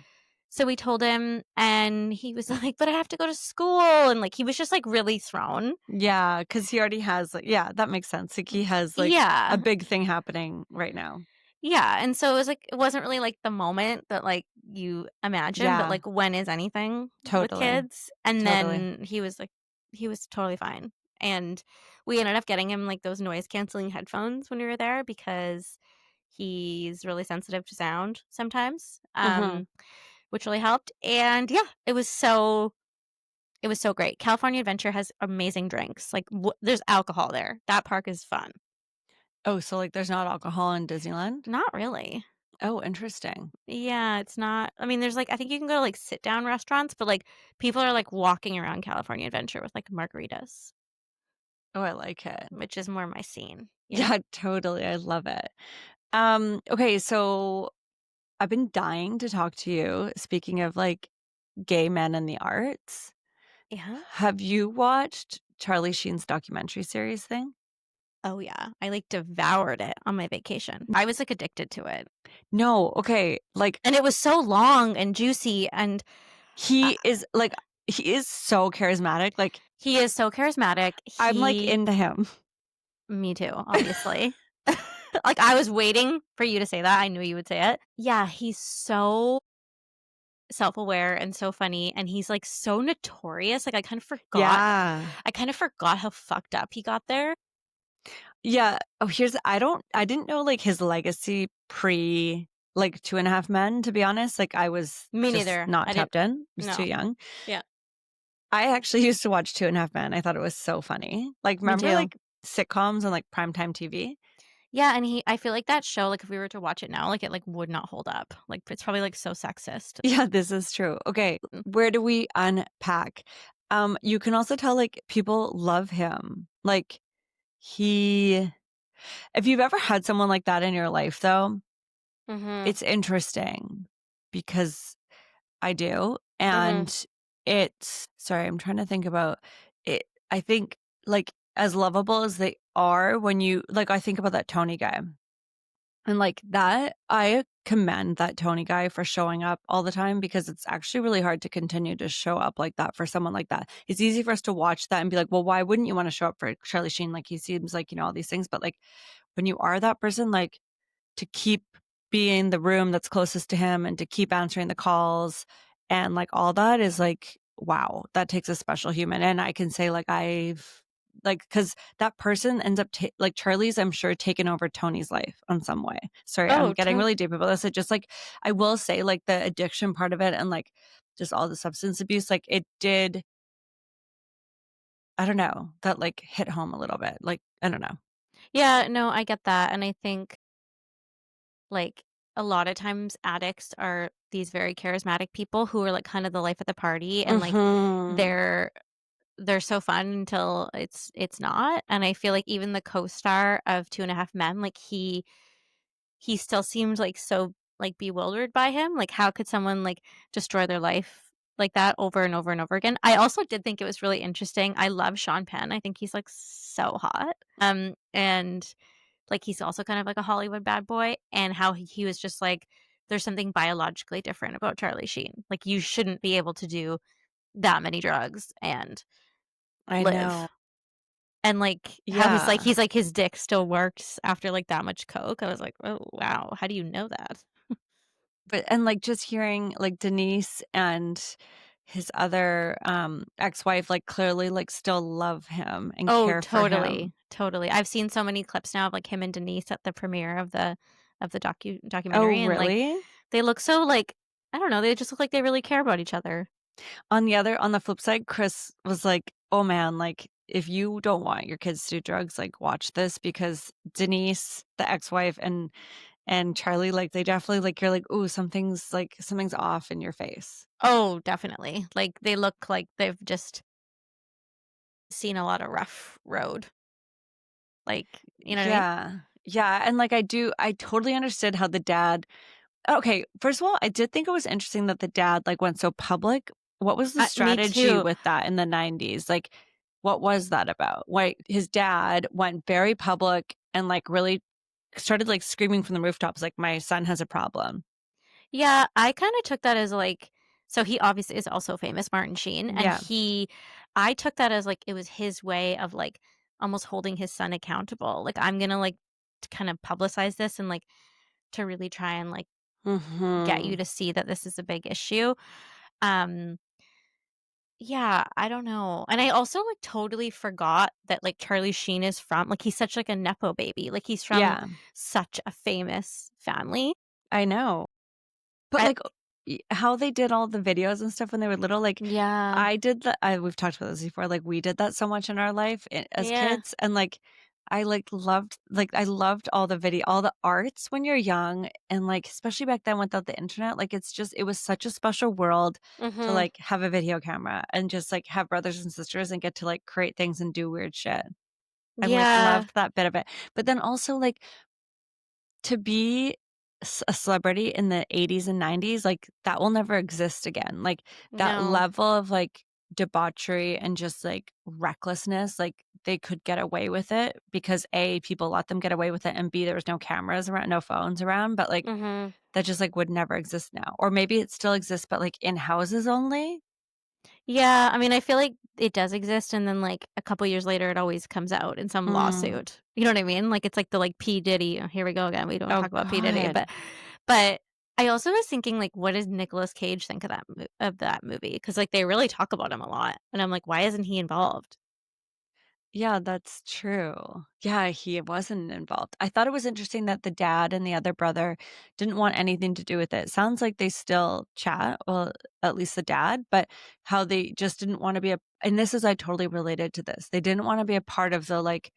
Speaker 2: So we told him, and he was like, "But I have to go to school," and like he was just like really thrown.
Speaker 3: Yeah, because he already has like yeah, that makes sense. Like he has like
Speaker 2: Yeah.
Speaker 3: a big thing happening right now.
Speaker 2: Yeah, and so it was like it wasn't really like the moment that like you imagine, but
Speaker 3: Yeah,
Speaker 2: like when is anything with
Speaker 3: totally.
Speaker 2: kids? And
Speaker 3: Totally.
Speaker 2: then he was totally fine. And we ended up getting him like those noise canceling headphones when we were there because he's really sensitive to sound sometimes.
Speaker 3: Mhm.
Speaker 2: Which really helped. And yeah, it was so great. California Adventure has amazing drinks. Like there's alcohol there. That park is fun.
Speaker 3: Oh, so like there's not alcohol in Disneyland?
Speaker 2: Not really.
Speaker 3: Oh, interesting.
Speaker 2: Yeah, it's not. I mean, there's like I think you can go to like sit down restaurants, but like people are like walking around California Adventure with like margaritas,
Speaker 3: Oh, I like it.
Speaker 2: which is more my scene, you know?
Speaker 3: Yeah, totally. I love it. Okay, so I've been dying to talk to you. Speaking of like gay men in the arts,
Speaker 2: Yeah.
Speaker 3: have you watched Charlie Sheen's documentary series thing?
Speaker 2: Oh yeah. I like devoured it on my vacation. I was like addicted to it.
Speaker 3: No, okay. Like
Speaker 2: And it was so long and juicy, and uh,
Speaker 3: he is so charismatic. Like
Speaker 2: he is so charismatic.
Speaker 3: I'm like into him.
Speaker 2: Me too, obviously. Like I was waiting for you to say that. I knew you would say it. Yeah, he's so self-aware and so funny, and he's like so notorious. Like
Speaker 3: Yeah.
Speaker 2: I kind of forgot how fucked up he got there.
Speaker 3: Yeah. Oh, I didn't know like his legacy pre like Two and a Half Men, to be honest. Like I was
Speaker 2: Me
Speaker 3: just
Speaker 2: neither.
Speaker 3: not
Speaker 2: I didn't
Speaker 3: tapped in. I was too
Speaker 2: no.
Speaker 3: young.
Speaker 2: Yeah.
Speaker 3: I actually used to watch Two and a Half Men. I thought it was so funny. Like
Speaker 2: Me
Speaker 3: remember
Speaker 2: too.
Speaker 3: like sitcoms on like primetime TV?
Speaker 2: Yeah, and I feel like that show, like if we were to watch it now, like it like would not hold up. Like it's probably like so sexist.
Speaker 3: Yeah, this is true. Okay, where do we unpack? You can also tell like people love him. Like he if you've ever had someone like that in your life though,
Speaker 2: Mm-hmm.
Speaker 3: it's interesting because I do.
Speaker 2: Mm-hmm.
Speaker 3: And sorry, I'm trying to think about it. I think like as lovable as they are when you like I think about that Tony guy. And like that, I commend that Tony guy for showing up all the time because it's actually really hard to continue to show up like that for someone like that. It's easy for us to watch that and be like, well, why wouldn't you want to show up for Charlie Sheen? Like he seems like, all these things. But like when you are that person, like to keep being the room that's closest to him and to keep answering the calls and like all that is like, wow, that takes a special human. And I can say like because that person ends up like Charlie's, I'm sure, taken over Tony's life on some way. Sorry, I'm getting really deep about this. It just like I will say like the addiction part of it and like just all the substance abuse, like it did. I don't know, that like hit home a little bit. Like I don't know.
Speaker 2: Yeah, no, I get that. And I think like a lot of times addicts are these very charismatic people who are like kind of the life of the party, and like
Speaker 3: Mhm.
Speaker 2: they're they're so fun until it's not. And I feel like even the co-star of Two and a Half Men, like he still seemed like so like bewildered by him. Like how could someone like destroy their life like that over and over and over again? I also did think it was really interesting. I love Sean Penn. I think he's like so hot. And like he's also kind of like a Hollywood bad boy, and how he was just like there's something biologically different about Charlie Sheen. Like you shouldn't be able to do that many drugs and
Speaker 3: I know.
Speaker 2: live. And like how
Speaker 3: Yeah.
Speaker 2: he's like his dick still works after like that much coke. I was like, "Oh, wow. How do you know that?"
Speaker 3: But and, like, just hearing, like, Denise and his other, ex-wife, like, clearly, like, still love him and
Speaker 2: Oh,
Speaker 3: care for him.
Speaker 2: totally, totally. I've seen so many clips now of, like, him and Denise at the premiere of the
Speaker 3: Oh,
Speaker 2: documentary, and, like,
Speaker 3: really?
Speaker 2: they look so, like I don't know, they just look like they really care about each other.
Speaker 3: On the flip side, Chris was like, "Oh, man, like, if you don't want your kids to do drugs, like, watch this," because Denise, the ex-wife, and Charlie, like, they definitely, like you're like, "Ooh, something's off in your face."
Speaker 2: Oh, definitely. Like, they look like they've just seen a lot of rough road. Like, you know what I mean?
Speaker 3: Yeah. Yeah, and, like, I totally understood how the dad okay, first of all, I did think it was interesting that the dad, like, went so public. What was the
Speaker 2: Me
Speaker 3: strategy
Speaker 2: too.
Speaker 3: with that in the '90s? Like, what was that about? Why his dad went very public and, like, really started, like, screaming from the rooftops, like, "My son has a problem."
Speaker 2: Yeah, I kinda took that as, like so he obviously is also famous, Martin Sheen, and
Speaker 3: Yeah.
Speaker 2: I took that as, like, it was his way of, like, almost holding his son accountable. Like, I'm gonna, like, to kind of publicize this and, like, to really try and, like, get you
Speaker 3: Mhm.
Speaker 2: to see that this is a big issue. Um, yeah, I don't know. And I also, like, totally forgot that, like, Charlie Sheen is from like, he's such, like, a nepo baby. Like, he's from
Speaker 3: Yeah,
Speaker 2: such a famous family.
Speaker 3: I know. But,
Speaker 2: I
Speaker 3: like, how they did all the videos and stuff when they were little, like,
Speaker 2: Yeah.
Speaker 3: we've talked about this before, like, we did that so much in our life as
Speaker 2: Yeah.
Speaker 3: kids, and, like, I loved all the arts when you're young, and, like, especially back then without the internet, like, it was such a special world to,
Speaker 2: Mhm.
Speaker 3: like, have a video camera and just, like, have brothers and sisters and get to, like, create things and do weird shit. I, like,
Speaker 2: Yeah.
Speaker 3: loved that bit of it. But then also, like, to be a celebrity in the '80s and '90s, like, that will never exist again. Like, that
Speaker 2: No.
Speaker 3: level of, like, debauchery and just, like, recklessness, like, they could get away with it because, A, people let them get away with it, and B, there was no cameras around, no phones around, but, like,
Speaker 2: Mhm.
Speaker 3: that just, like, would never exist now. Or maybe it still exists, but, like, in houses only?
Speaker 2: Yeah, I mean, I feel like it does exist, and then, like, a couple years later, it always comes out in some
Speaker 3: Mm.
Speaker 2: lawsuit. You know what I mean? Like, it's like the, like, P. Diddy here we go again, we don't
Speaker 3: Oh
Speaker 2: talk about P. Diddy,
Speaker 3: god.
Speaker 2: but I also was thinking, like, what does Nicolas Cage think of that movie? Because like, they really talk about him a lot, and I'm like, "Why isn't he involved?"
Speaker 3: Yeah, that's true. Yeah, he wasn't involved. I thought it was interesting that the dad and the other brother didn't want anything to do with it. Sounds like they still chat, well, at least the dad, but how they just didn't want to be and this is I totally related to this. They didn't want to be a part of the like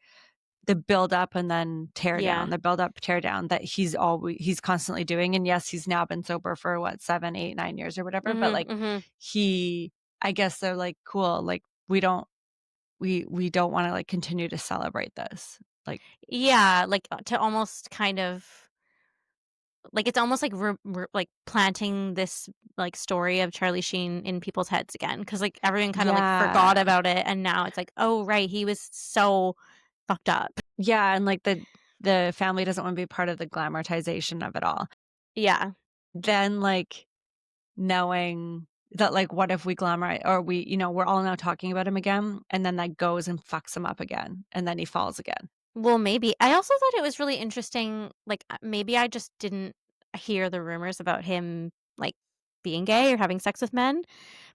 Speaker 3: the build up and then tear down,
Speaker 2: Yeah.
Speaker 3: the build up, tear down that he's constantly doing. And yes, he's now been sober for what, 7, 8, 9 years or whatever. But
Speaker 2: Mhm,
Speaker 3: like
Speaker 2: mhm.
Speaker 3: he I guess they're like, cool, like we don't wanna, like, continue to celebrate this. Like
Speaker 2: Yeah, like, to almost kind of like, it's almost like we're, like, planting this, like, story of Charlie Sheen in people's heads again, because like, everyone kinda, like, forgot
Speaker 3: yeah.
Speaker 2: about it, and now it's like, "Oh, right, he was so fucked up."
Speaker 3: Yeah, and, like, the family doesn't wanna be part of the glamorization of it all.
Speaker 2: Yeah.
Speaker 3: Then, like, knowing that, like, what if we glamorize or we're all now talking about him again, and then that goes and fucks him up again, and then he falls again.
Speaker 2: Well, maybe. I also thought it was really interesting, like, maybe I just didn't hear the rumors about him, like, being gay or having sex with men,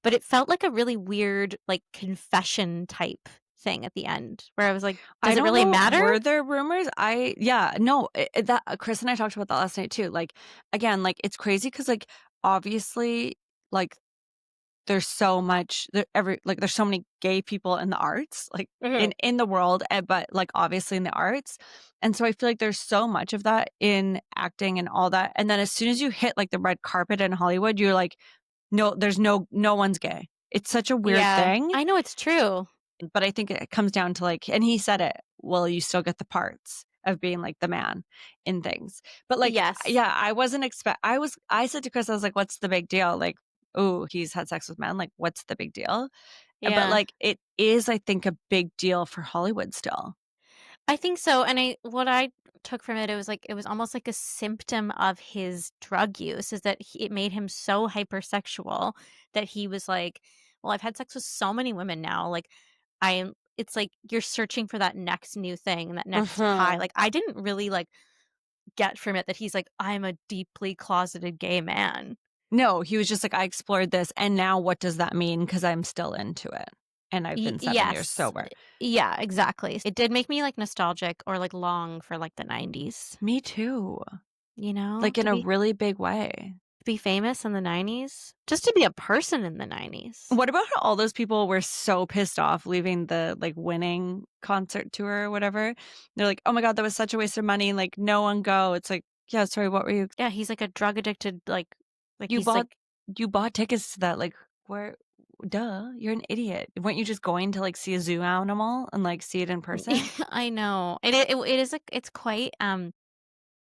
Speaker 2: but it felt like a really weird, like, confession type thing at the end where I was like,
Speaker 3: I
Speaker 2: "Does it
Speaker 3: don't
Speaker 2: really
Speaker 3: know,
Speaker 2: matter?"
Speaker 3: were there rumors? No, that Chris and I talked about that last night too, like, again, like, it's crazy because like, obviously, like there's so much there's so many gay people in the arts, like,
Speaker 2: Mhm.
Speaker 3: in the world, but, like, obviously in the arts, and so I feel like there's so much of that in acting and all that, and then as soon as you hit, like, the red carpet in Hollywood, you're like, "No, there's no one's gay." It's such a weird
Speaker 2: Yeah.
Speaker 3: thing.
Speaker 2: I know it's true.
Speaker 3: But I think it comes down to like, and he said it, well, you still get the parts of being like the man in things. But like,
Speaker 2: Yes.
Speaker 3: yeah, I wasn't I said to Chris, I was like, what's the big deal? Like, oh, he's had sex with men. Like, what's the big deal? But
Speaker 2: Yeah.
Speaker 3: like, it is, I think, a big deal for Hollywood still.
Speaker 2: I think so, and what I took from it, it was almost like a symptom of his drug use, is that it made him so hypersexual that he was like, "Well, I've had sex with so many women now, like, it's like you're searching for that next new thing, that next high."
Speaker 3: Mhm.
Speaker 2: Like, I didn't really, like, get from it that he's like, "I'm a deeply closeted gay man."
Speaker 3: No, he was just like, I explored this, and now what does that mean? Because I'm still into it, and I've been 7 years
Speaker 2: Yes.
Speaker 3: sober.
Speaker 2: Yeah, exactly. It did make me, like, nostalgic or, like, long for, like, the 90s,
Speaker 3: Me too.
Speaker 2: you know?
Speaker 3: Like in a really big way.
Speaker 2: Be famous in the 90s? Just to be a person in the 90s.
Speaker 3: What about how all those people were so pissed off leaving the like winning concert tour or whatever? They're like, oh my God, that was such a waste of money. Like, no one go. It's like, yeah, sorry, what were you?
Speaker 2: Yeah, he's like a drug addicted, like
Speaker 3: You
Speaker 2: he's
Speaker 3: bought
Speaker 2: like
Speaker 3: you bought tickets to that. Like, where duh, you're an idiot. Weren't you just going to like see a zoo animal and like see it in person?
Speaker 2: I know. It is like it's quite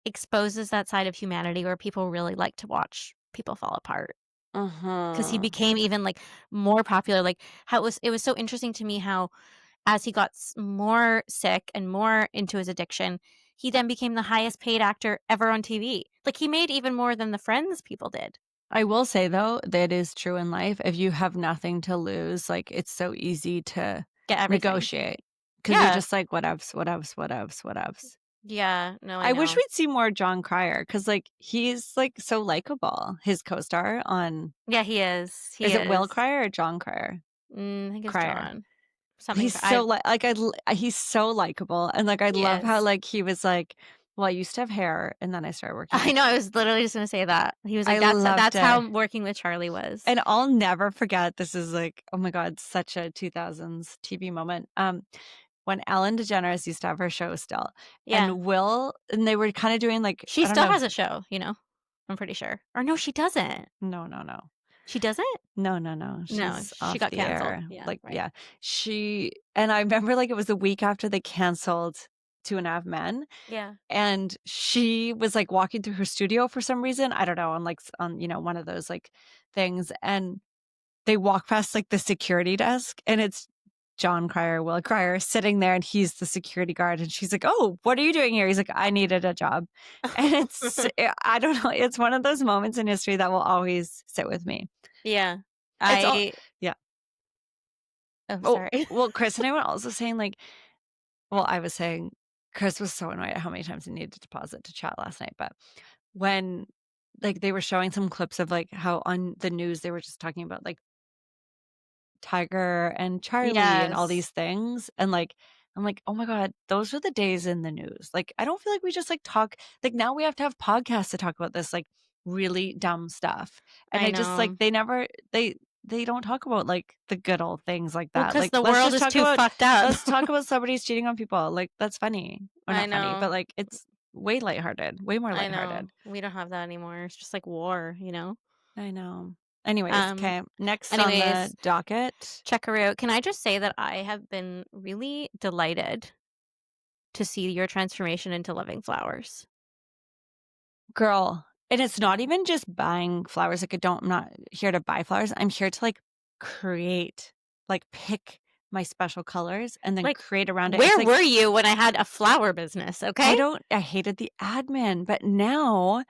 Speaker 2: exposes that side of humanity where people really like to watch people fall apart. Because he
Speaker 3: Uh-huh.
Speaker 2: became even like more popular. Like how it was so interesting to me how as he got more sick and more into his addiction, he then became the highest paid actor ever on TV. Like he made even more than the Friends people did.
Speaker 3: I will say though, that is true in life. If you have nothing to lose, like it's so easy to
Speaker 2: Get everything.
Speaker 3: negotiate because you're
Speaker 2: Yeah.
Speaker 3: just like, whatevs, whatevs, whatevs, whatevs.
Speaker 2: Yeah. No, I
Speaker 3: I wish
Speaker 2: know.
Speaker 3: we'd see more John Cryer because like he's like so likable. His co-star on
Speaker 2: Yeah, he is. He
Speaker 3: is it Will
Speaker 2: is.
Speaker 3: Cryer or John Cryer?
Speaker 2: I think it's
Speaker 3: Cryer.
Speaker 2: John. Something
Speaker 3: He's so he's so likable and like I
Speaker 2: he
Speaker 3: love how
Speaker 2: is.
Speaker 3: like he was like, well, I used to have hair and then I started working
Speaker 2: I
Speaker 3: with.
Speaker 2: know, I was literally just gonna say that. He was
Speaker 3: I
Speaker 2: like, "That's
Speaker 3: loved
Speaker 2: that's
Speaker 3: it.
Speaker 2: how working with Charlie was."
Speaker 3: And I'll never forget, this is like, oh my God, such a 2000s TV moment. When Ellen DeGeneres used to have her show still,
Speaker 2: Yeah.
Speaker 3: and they were kind of doing like,
Speaker 2: She
Speaker 3: I don't
Speaker 2: still
Speaker 3: know.
Speaker 2: has a show, you know? I'm pretty sure. Or no, she doesn't.
Speaker 3: No, no, no.
Speaker 2: She doesn't?
Speaker 3: No, no, no.
Speaker 2: No,
Speaker 3: She's
Speaker 2: she
Speaker 3: off
Speaker 2: got
Speaker 3: the
Speaker 2: canceled.
Speaker 3: air.
Speaker 2: Yeah,
Speaker 3: Like,
Speaker 2: right.
Speaker 3: yeah. And I remember like it was the week after they canceled Two and a Half Men.
Speaker 2: Yeah.
Speaker 3: And she was like walking through her studio for some reason. I don't know, on like on, one of those like things. And they walk past like the security desk and it's John Cryer, Will Cryer sitting there and he's the security guard. And she's like, oh, what are you doing here? He's like, I needed a job. And I don't know. It's one of those moments in history that will always sit with me.
Speaker 2: Yeah.
Speaker 3: It's all,
Speaker 2: I
Speaker 3: yeah.
Speaker 2: Oh,
Speaker 3: Oh,
Speaker 2: sorry.
Speaker 3: well, Chris and I were also saying like, well, I was saying Chris was so annoyed at how many times he needed to pause it to chat last night. But when like they were showing some clips of like how on the news they were just talking about like Tiger and Charlie and all
Speaker 2: Yes.
Speaker 3: these things. And like, I'm like, oh my God, those are the days in the news. Like, I don't feel like we just like talk, like now we have to have podcasts to talk about this like really dumb stuff. And
Speaker 2: I
Speaker 3: I just like,
Speaker 2: know.
Speaker 3: they don't talk about like the good old things like
Speaker 2: Well,
Speaker 3: that.
Speaker 2: 'cause
Speaker 3: Like,
Speaker 2: the
Speaker 3: let's
Speaker 2: world
Speaker 3: just
Speaker 2: is
Speaker 3: talk
Speaker 2: too
Speaker 3: about,
Speaker 2: fucked up.
Speaker 3: let's talk about celebrities cheating on people. Like, that's funny or
Speaker 2: I
Speaker 3: not funny, but
Speaker 2: know.
Speaker 3: like it's way lighthearted, way more
Speaker 2: I know.
Speaker 3: lighthearted.
Speaker 2: We don't have that anymore. It's just like war, you know?
Speaker 3: I know. Anyways,
Speaker 2: Um,
Speaker 3: okay. Next on the
Speaker 2: anyways,
Speaker 3: docket.
Speaker 2: Checkaroo, can I just say that I have been really delighted to see your transformation into loving flowers.
Speaker 3: Girl, and it's not even just buying flowers. Like I'm not here to buy flowers. I'm here to like create, like pick my special colors and then
Speaker 2: Like,
Speaker 3: create around it. It's
Speaker 2: where
Speaker 3: like
Speaker 2: were you when I had a flower business, okay?
Speaker 3: I hated the admin, but now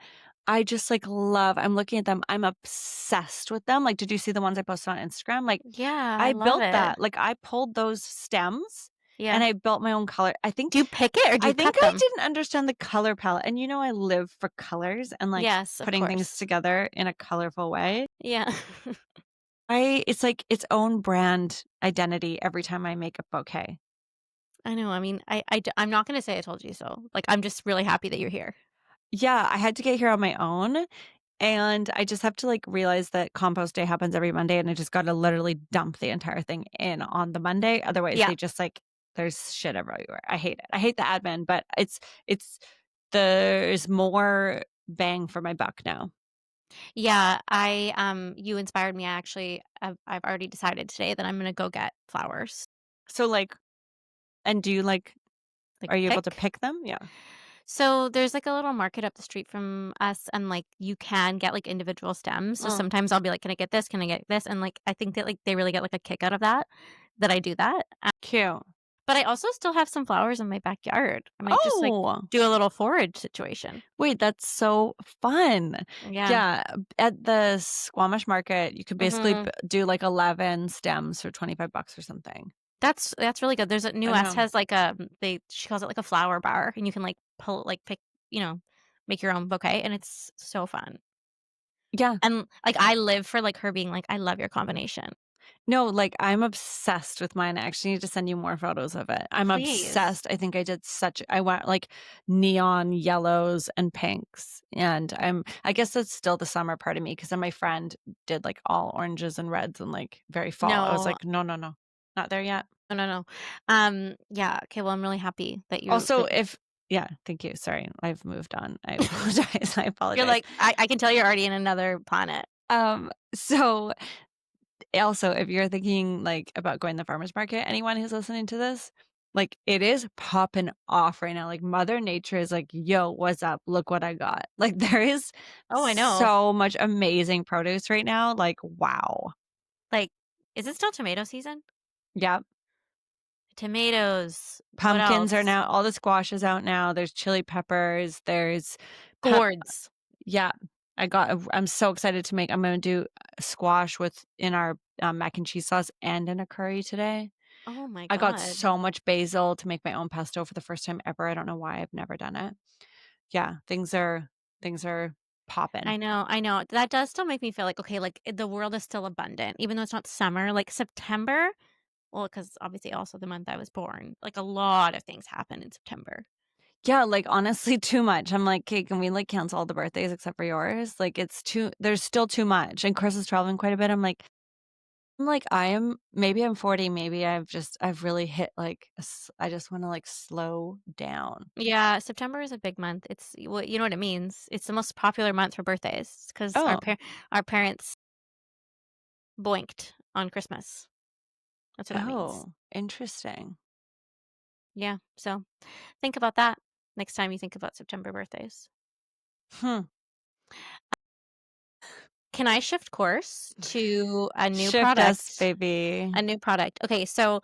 Speaker 3: I just like I'm looking at them. I'm obsessed with them. Like, did you see the ones I posted on Instagram? Like
Speaker 2: Yeah, I
Speaker 3: I
Speaker 2: love
Speaker 3: built
Speaker 2: it.
Speaker 3: that. Like I pulled those stems and
Speaker 2: Yeah.
Speaker 3: I built my own color.
Speaker 2: Do you pick it or do
Speaker 3: I
Speaker 2: you
Speaker 3: think
Speaker 2: cut
Speaker 3: I
Speaker 2: them?
Speaker 3: didn't understand the color palette. And I live for colors and like
Speaker 2: Yes, of
Speaker 3: putting things
Speaker 2: course.
Speaker 3: together in a colorful way.
Speaker 2: Yeah.
Speaker 3: It's like its own brand identity every time I make a bouquet.
Speaker 2: I know. I mean, I'm not gonna say I told you so. Like, I'm just really happy that you're here.
Speaker 3: Yeah, I had to get here on my own. And I just have to like realize that compost day happens every Monday and I just got to literally dump the entire thing in on the Monday. Otherwise,
Speaker 2: Yeah.
Speaker 3: they just like, there's shit everywhere. I hate it. I hate the admin, but it's, there's more bang for my buck now.
Speaker 2: Yeah, you inspired me. I've already decided today that I'm gonna go get flowers.
Speaker 3: So, like, and do you like,
Speaker 2: Like
Speaker 3: are you able to
Speaker 2: pick.
Speaker 3: pick them? Yeah.
Speaker 2: So there's like a little market up the street from us, and like you can get like individual stems. So
Speaker 3: Mm,
Speaker 2: sometimes I'll be like, "Can I get this? Can I get this?" And like I think that like they really get like a kick out of that. That I do that.
Speaker 3: cute.
Speaker 2: But I also still have some flowers in my backyard. I might just like
Speaker 3: Oh,
Speaker 2: do a little forage situation.
Speaker 3: wait, that's so fun.
Speaker 2: Yeah.
Speaker 3: Yeah, at the Squamish market, you could basically
Speaker 2: Hmm.
Speaker 3: do like 11 stems for $25 or something.
Speaker 2: That's really good. There's a New
Speaker 3: I
Speaker 2: West
Speaker 3: know.
Speaker 2: has like a she calls it like a flower bar, and you can like pull like pick you know make your own bouquet, and it's so fun.
Speaker 3: Yeah.
Speaker 2: And like I live for like her being like, "I love your combination."
Speaker 3: No, like, I'm obsessed with mine. I actually need to send you more photos of it. I'm
Speaker 2: Please.
Speaker 3: obsessed. I think I did such I went, like, neon yellows and pinks, and I guess that's still the summer part of me because then my friend did, like, all oranges and reds and, like, very fall. I was
Speaker 2: No,
Speaker 3: like, "No, no, no. Not there yet."
Speaker 2: no, no, no. Yeah. Okay. Well, I'm really happy that
Speaker 3: Also, if yeah, thank you. Sorry, I've moved on. I apologize. I
Speaker 2: you're
Speaker 3: apologize.
Speaker 2: like I can tell you're already in another planet.
Speaker 3: So also, if you're thinking, like, about going to the farmer's market, anyone who's listening to this, like, it is popping off right now. Like, Mother Nature is like, "Yo, what's up? Look what I got." Like, there is
Speaker 2: Oh, I know.
Speaker 3: so much amazing produce right now, like, wow.
Speaker 2: Like, is it still tomato season?
Speaker 3: Yep.
Speaker 2: Tomatoes. What
Speaker 3: Pumpkins are
Speaker 2: else?
Speaker 3: now all the squash is out now, there's chili peppers, there's pep
Speaker 2: Gourds.
Speaker 3: yeah. I'm so excited to make I'm gonna do squash with in our, mac and cheese sauce and in a curry today.
Speaker 2: Oh my
Speaker 3: I got
Speaker 2: god.
Speaker 3: so much basil to make my own pesto for the first time ever. I don't know why I've never done it. Yeah, things are popping.
Speaker 2: I know, I know. That does still make me feel like, okay, like the world is still abundant, even though it's not summer. Like September, well, because obviously also the month I was born, like a lot of things happen in September.
Speaker 3: Yeah, like, honestly, too much. I'm like, "Okay, can we, like, cancel all the birthdays except for yours?" Like, it's too there's still too much, and Chris is traveling quite a bit. I'm like, maybe I'm 40, maybe I've really hit, like, I just wanna, like, slow down.
Speaker 2: Yeah, September is a big month. It's well, you know what it means. It's the most popular month for birthdays because
Speaker 3: Oh,
Speaker 2: our parents boinked on Christmas. That's what that means.
Speaker 3: oh, interesting.
Speaker 2: Yeah. So think about that next time you think about September birthdays.
Speaker 3: Hmm.
Speaker 2: Can I shift course to a new
Speaker 3: Shift us,
Speaker 2: product?
Speaker 3: baby.
Speaker 2: A new product. Okay, so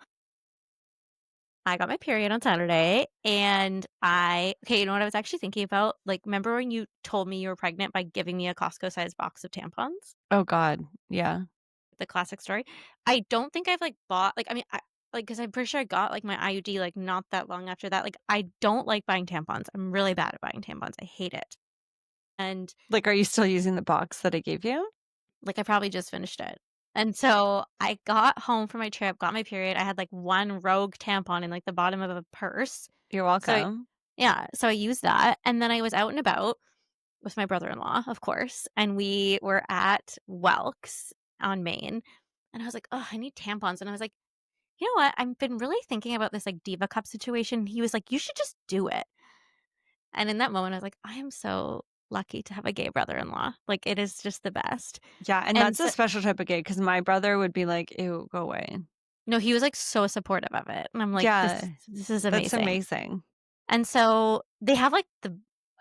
Speaker 2: I got my period on Saturday and okay, you know what I was actually thinking about? Like, remember when you told me you were pregnant by giving me a Costco sized box of tampons?
Speaker 3: Oh god, yeah.
Speaker 2: The classic story. I don't think I've like bought like I mean I like because I'm pretty sure I got like my IUD like not that long after that. Like I don't like buying tampons. I'm really bad at buying tampons. I hate it. And
Speaker 3: Like, are you still using the box that I gave you?
Speaker 2: like I probably just finished it. And so I got home from my trip, got my period. I had like one rogue tampon in like the bottom of a purse.
Speaker 3: You're
Speaker 2: So
Speaker 3: welcome.
Speaker 2: yeah, so I used that and then I was out and about with my brother-in-law, of course, and we were at Welks on Main. And I was like, "Oh, I need tampons." And I was like, "You know what? I've been really thinking about this like Diva Cup situation." He was like, "You should just do it." And in that moment, I was like, "I am so lucky to have a gay brother-in-law. Like it is just the best."
Speaker 3: Yeah, and
Speaker 2: And
Speaker 3: that's a
Speaker 2: so
Speaker 3: special type of gay because my brother would be like, "Ew, go away."
Speaker 2: no, he was like so supportive of it. And I'm like,
Speaker 3: Yeah,
Speaker 2: this is
Speaker 3: that's
Speaker 2: amazing.
Speaker 3: amazing.
Speaker 2: And so they have like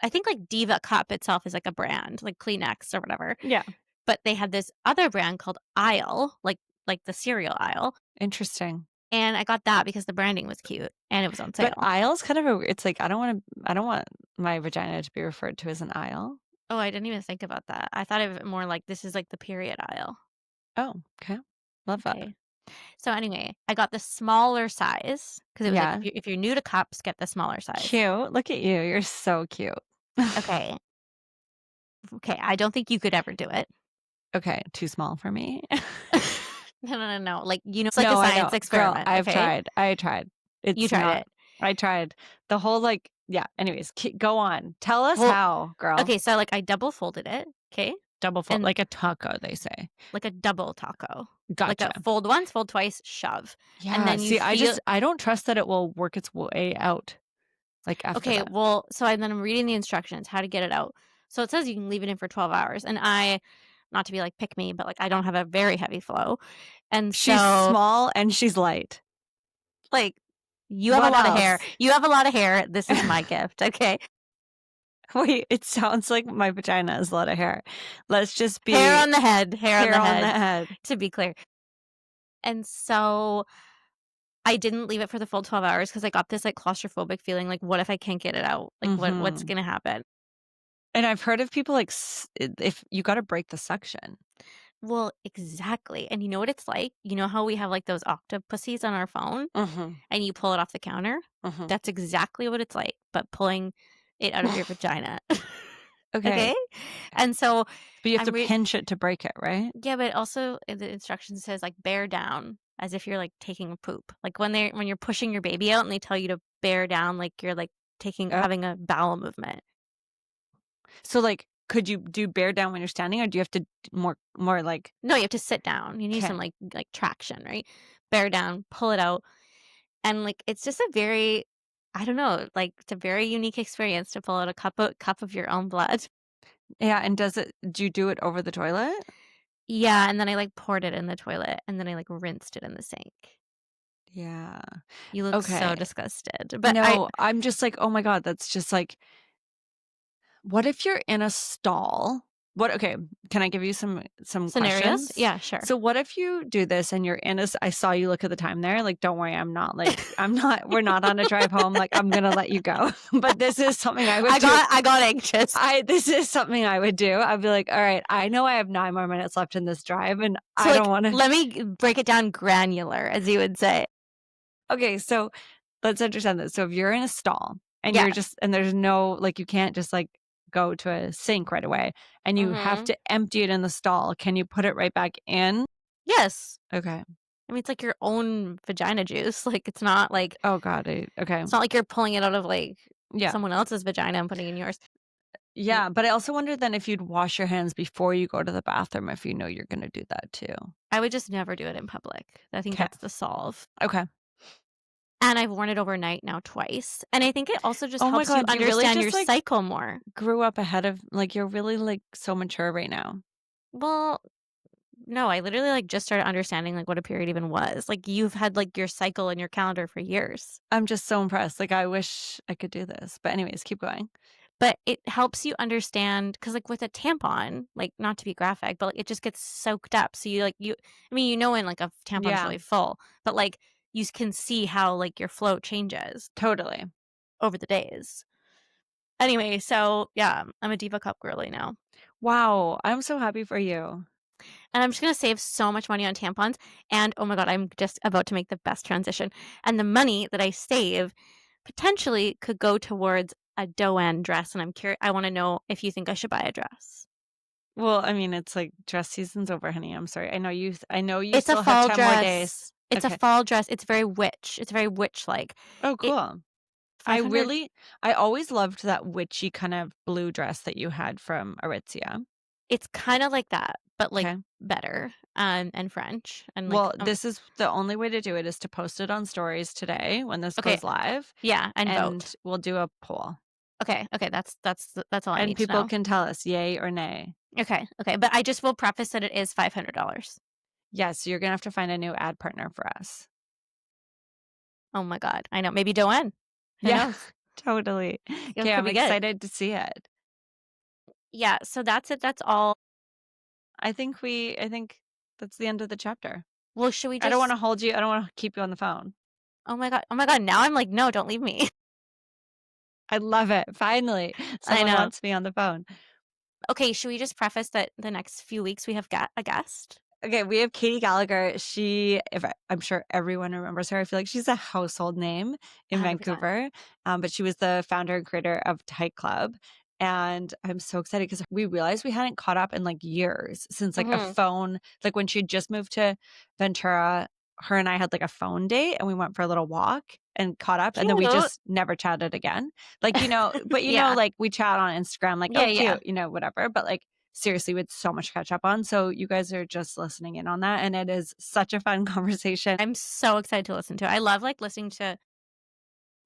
Speaker 2: I think like Diva Cup itself is like a brand, like Kleenex or whatever.
Speaker 3: Yeah,
Speaker 2: But they had this other brand called Isle, like the cereal aisle,
Speaker 3: interesting.
Speaker 2: and I got that because the branding was cute and it was on
Speaker 3: But
Speaker 2: sale.
Speaker 3: aisle's kind of it's like, I don't want my vagina to be referred to as an aisle.
Speaker 2: Oh, I didn't even think about that. I thought of it more like this is like the period aisle.
Speaker 3: Oh, okay. Love that.
Speaker 2: Okay. So anyway, I got the smaller size because it was like
Speaker 3: Yeah.
Speaker 2: if you're new to cups, get the smaller size.
Speaker 3: Cute. Look at you. You're so cute.
Speaker 2: Okay. Okay. I don't think you could ever do it.
Speaker 3: Okay, too small for me.
Speaker 2: No, no, no, no. Like, it's like a
Speaker 3: No, I
Speaker 2: science
Speaker 3: know. Girl,
Speaker 2: experiment,
Speaker 3: I've
Speaker 2: okay?
Speaker 3: tried. I tried.
Speaker 2: You
Speaker 3: It's
Speaker 2: tried
Speaker 3: not
Speaker 2: it.
Speaker 3: I tried. The whole, like yeah, anyways, go on. Tell us
Speaker 2: Well,
Speaker 3: how, girl.
Speaker 2: okay, so like I double folded it, okay?
Speaker 3: Double fold
Speaker 2: And
Speaker 3: like a taco, they say.
Speaker 2: like a double taco. Like a
Speaker 3: Gotcha.
Speaker 2: fold once, fold twice, shove. And
Speaker 3: Yeah,
Speaker 2: then you
Speaker 3: see,
Speaker 2: feel
Speaker 3: I don't trust that it will work its way out, like, after
Speaker 2: okay,
Speaker 3: that.
Speaker 2: well, so and then I'm reading the instructions, how to get it out. So it says you can leave it in for 12 hours. And not to be like pick me, but like I don't have a very heavy flow. And
Speaker 3: She's
Speaker 2: so
Speaker 3: small and she's light.
Speaker 2: Like, you have a
Speaker 3: What
Speaker 2: lot of hair.
Speaker 3: else?
Speaker 2: You have a lot of hair. This is my gift. Okay.
Speaker 3: Wait, it sounds like my vagina has a lot of hair. Let's just be
Speaker 2: Hair on the head. Hair on
Speaker 3: hair
Speaker 2: the
Speaker 3: on the
Speaker 2: head,
Speaker 3: head.
Speaker 2: to be clear. And so I didn't leave it for the full 12 hours because I got this like claustrophobic feeling. Like, what if I can't get it out? Like, what's
Speaker 3: Mhm.
Speaker 2: going to happen?
Speaker 3: And I've heard of people like if you got to break the suction.
Speaker 2: Well, exactly. And you know what it's like? You know how we have like those octopuses on our phone
Speaker 3: Mhm.
Speaker 2: and you pull it off the counter?
Speaker 3: Mhm.
Speaker 2: That's exactly what it's like, but pulling it out of your vagina.
Speaker 3: Okay.
Speaker 2: Okay? And so
Speaker 3: But you have
Speaker 2: I'm
Speaker 3: to pinch it to break it, right?
Speaker 2: yeah, but also the instructions says like bear down as if you're like taking a poop. Like when you're pushing your baby out and they tell you to bear down like you're like
Speaker 3: Oh.
Speaker 2: having a bowel movement.
Speaker 3: So like could you do bear down when you're standing or do you have to more like
Speaker 2: No, you have to sit down. You need some
Speaker 3: Okay.
Speaker 2: like traction, right? Bear down, pull it out. And like it's just a very I don't know, like it's a very unique experience to pull out a cup of your own blood.
Speaker 3: Yeah, and do you do it over the toilet?
Speaker 2: Yeah, and then I like poured it in the toilet and then I like rinsed it in the sink.
Speaker 3: Yeah.
Speaker 2: You look so
Speaker 3: Okay.
Speaker 2: disgusted. But
Speaker 3: No, I'm just like, "Oh my god, that's just like what if you're in a stall?" Okay, can I give you some
Speaker 2: scenarios?
Speaker 3: questions?
Speaker 2: Yeah, sure.
Speaker 3: So what if you do this and you're in I saw you look at the time there, like, don't worry, we're not on a drive home, like, I'm gonna let you go. But this is something I would do.
Speaker 2: I got anxious.
Speaker 3: This is something I would do. I'd be like, "All right, I know I have 9 more minutes left in this drive, and
Speaker 2: So
Speaker 3: I
Speaker 2: like,
Speaker 3: don't wanna."
Speaker 2: let me break it down granular, as you would say.
Speaker 3: Okay, so let's understand this. So if you're in a stall and
Speaker 2: Yeah.
Speaker 3: there's no like you can't just like go to a sink right away and you have
Speaker 2: Mhm.
Speaker 3: to empty it in the stall, can you put it right back in?
Speaker 2: Yes.
Speaker 3: Okay.
Speaker 2: I mean, it's like your own vagina juice. Like it's not like
Speaker 3: Oh god. Okay.
Speaker 2: it's not like you're pulling it out of like
Speaker 3: Yeah.
Speaker 2: someone else's vagina and putting it in yours.
Speaker 3: Yeah, but I also wonder then if you'd wash your hands before you go to the bathroom if you know you're going to do that too.
Speaker 2: I would just never do it in public. I think
Speaker 3: 'Kay.
Speaker 2: that's the solve.
Speaker 3: Okay.
Speaker 2: And I've worn it overnight now twice. And I think it also just
Speaker 3: Oh my
Speaker 2: helps you
Speaker 3: god, you really
Speaker 2: understand your
Speaker 3: just like
Speaker 2: cycle more.
Speaker 3: grew up ahead of like you're really like so mature right now.
Speaker 2: Well, no, I literally like just started understanding like what a period even was. Like you've had like your cycle in your calendar for years.
Speaker 3: I'm just so impressed. Like I wish I could do this. But anyways, keep going.
Speaker 2: But it helps you understand because like with a tampon, like not to be graphic, but like, it just gets soaked up. So I mean, you know when like a tampon's
Speaker 3: Yeah.
Speaker 2: really full, but like you can see how like your flow changes
Speaker 3: Totally.
Speaker 2: over the days. Anyway, so yeah, I'm a Diva Cup girly now.
Speaker 3: Wow, I'm so happy for you.
Speaker 2: And I'm just going to save so much money on tampons. And oh my God, I'm just about to make the best transition. And the money that I save potentially could go towards a Doan dress. And I'm curious, I want to know if you think I should buy a dress.
Speaker 3: Well, I mean, it's like dress season's over, honey. I'm sorry. I know you
Speaker 2: It's
Speaker 3: still
Speaker 2: a
Speaker 3: have
Speaker 2: fall
Speaker 3: 10 more
Speaker 2: dress.
Speaker 3: days.
Speaker 2: It's
Speaker 3: Okay.
Speaker 2: a fall dress. It's very witch. It's very witch-like.
Speaker 3: Oh, cool. I
Speaker 2: 500
Speaker 3: always loved that witchy kind of blue dress that you had from Aritzia.
Speaker 2: It's kind of like that, but like
Speaker 3: Okay.
Speaker 2: better and French. And like,
Speaker 3: Well, this is the only way to do it is to post it on stories today when this
Speaker 2: Okay.
Speaker 3: goes live,
Speaker 2: yeah, and vote.
Speaker 3: and we'll do a poll.
Speaker 2: Okay, that's all I
Speaker 3: And
Speaker 2: need to
Speaker 3: people
Speaker 2: know.
Speaker 3: can tell us yay or nay.
Speaker 2: Okay, but I just will preface that it is $500.
Speaker 3: Yes, you're gonna have to find a new ad partner for us.
Speaker 2: Oh my God, I know. Maybe Doan. Who
Speaker 3: Yeah,
Speaker 2: knows?
Speaker 3: totally.
Speaker 2: It
Speaker 3: Okay,
Speaker 2: could
Speaker 3: I'm
Speaker 2: be good.
Speaker 3: excited to see it.
Speaker 2: Yeah, so that's it. That's all.
Speaker 3: I think that's the end of the chapter.
Speaker 2: Well, should we
Speaker 3: I don't
Speaker 2: just?
Speaker 3: wanna hold you. I don't wanna keep you on the phone.
Speaker 2: Oh my God. Now I'm like, no, don't leave me.
Speaker 3: I love it. Finally, someone
Speaker 2: know.
Speaker 3: wants me on the phone.
Speaker 2: Okay, should we just preface that the next few weeks we have got a guest?
Speaker 3: Okay, we have Katie Gallagher. I'm sure everyone remembers her. I feel like she's a household name in
Speaker 2: 100%.
Speaker 3: Vancouver. But she was the founder and creator of Tight Club. And I'm so excited because we realized we hadn't caught up in like years since like a phone, like when she had just moved to Ventura, her and I had like a phone date and we went for a little walk and caught up. And then we
Speaker 2: Cute.
Speaker 3: just never chatted again. Like, but
Speaker 2: Yeah.
Speaker 3: like we chat on Instagram, like,
Speaker 2: Yeah,
Speaker 3: oh, cute,
Speaker 2: yeah.
Speaker 3: whatever. But like, seriously, we had so much to catch up on. So you guys are just listening in on that. And it is such a fun conversation.
Speaker 2: I'm so excited to listen to. I love like listening to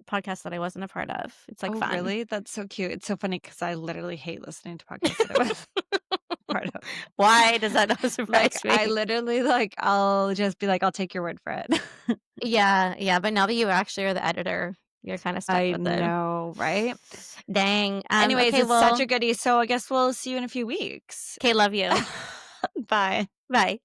Speaker 2: podcasts that I wasn't a part of. It's like
Speaker 3: Oh,
Speaker 2: fun.
Speaker 3: really? That's so cute. It's so funny because I literally hate listening to podcasts that I was. part of.
Speaker 2: Why does that not surprise
Speaker 3: Like, I
Speaker 2: me?
Speaker 3: literally, like, I'll just be like, "I'll take your word for it."
Speaker 2: Yeah, but now that you actually are the editor, you're kinda stuck
Speaker 3: I
Speaker 2: with it.
Speaker 3: know, right?
Speaker 2: Dang.
Speaker 3: Anyways,
Speaker 2: Okay,
Speaker 3: it's such
Speaker 2: well,
Speaker 3: a goodie, so I guess we'll see you in a few weeks.
Speaker 2: okay, love you.
Speaker 3: Bye.
Speaker 2: Bye.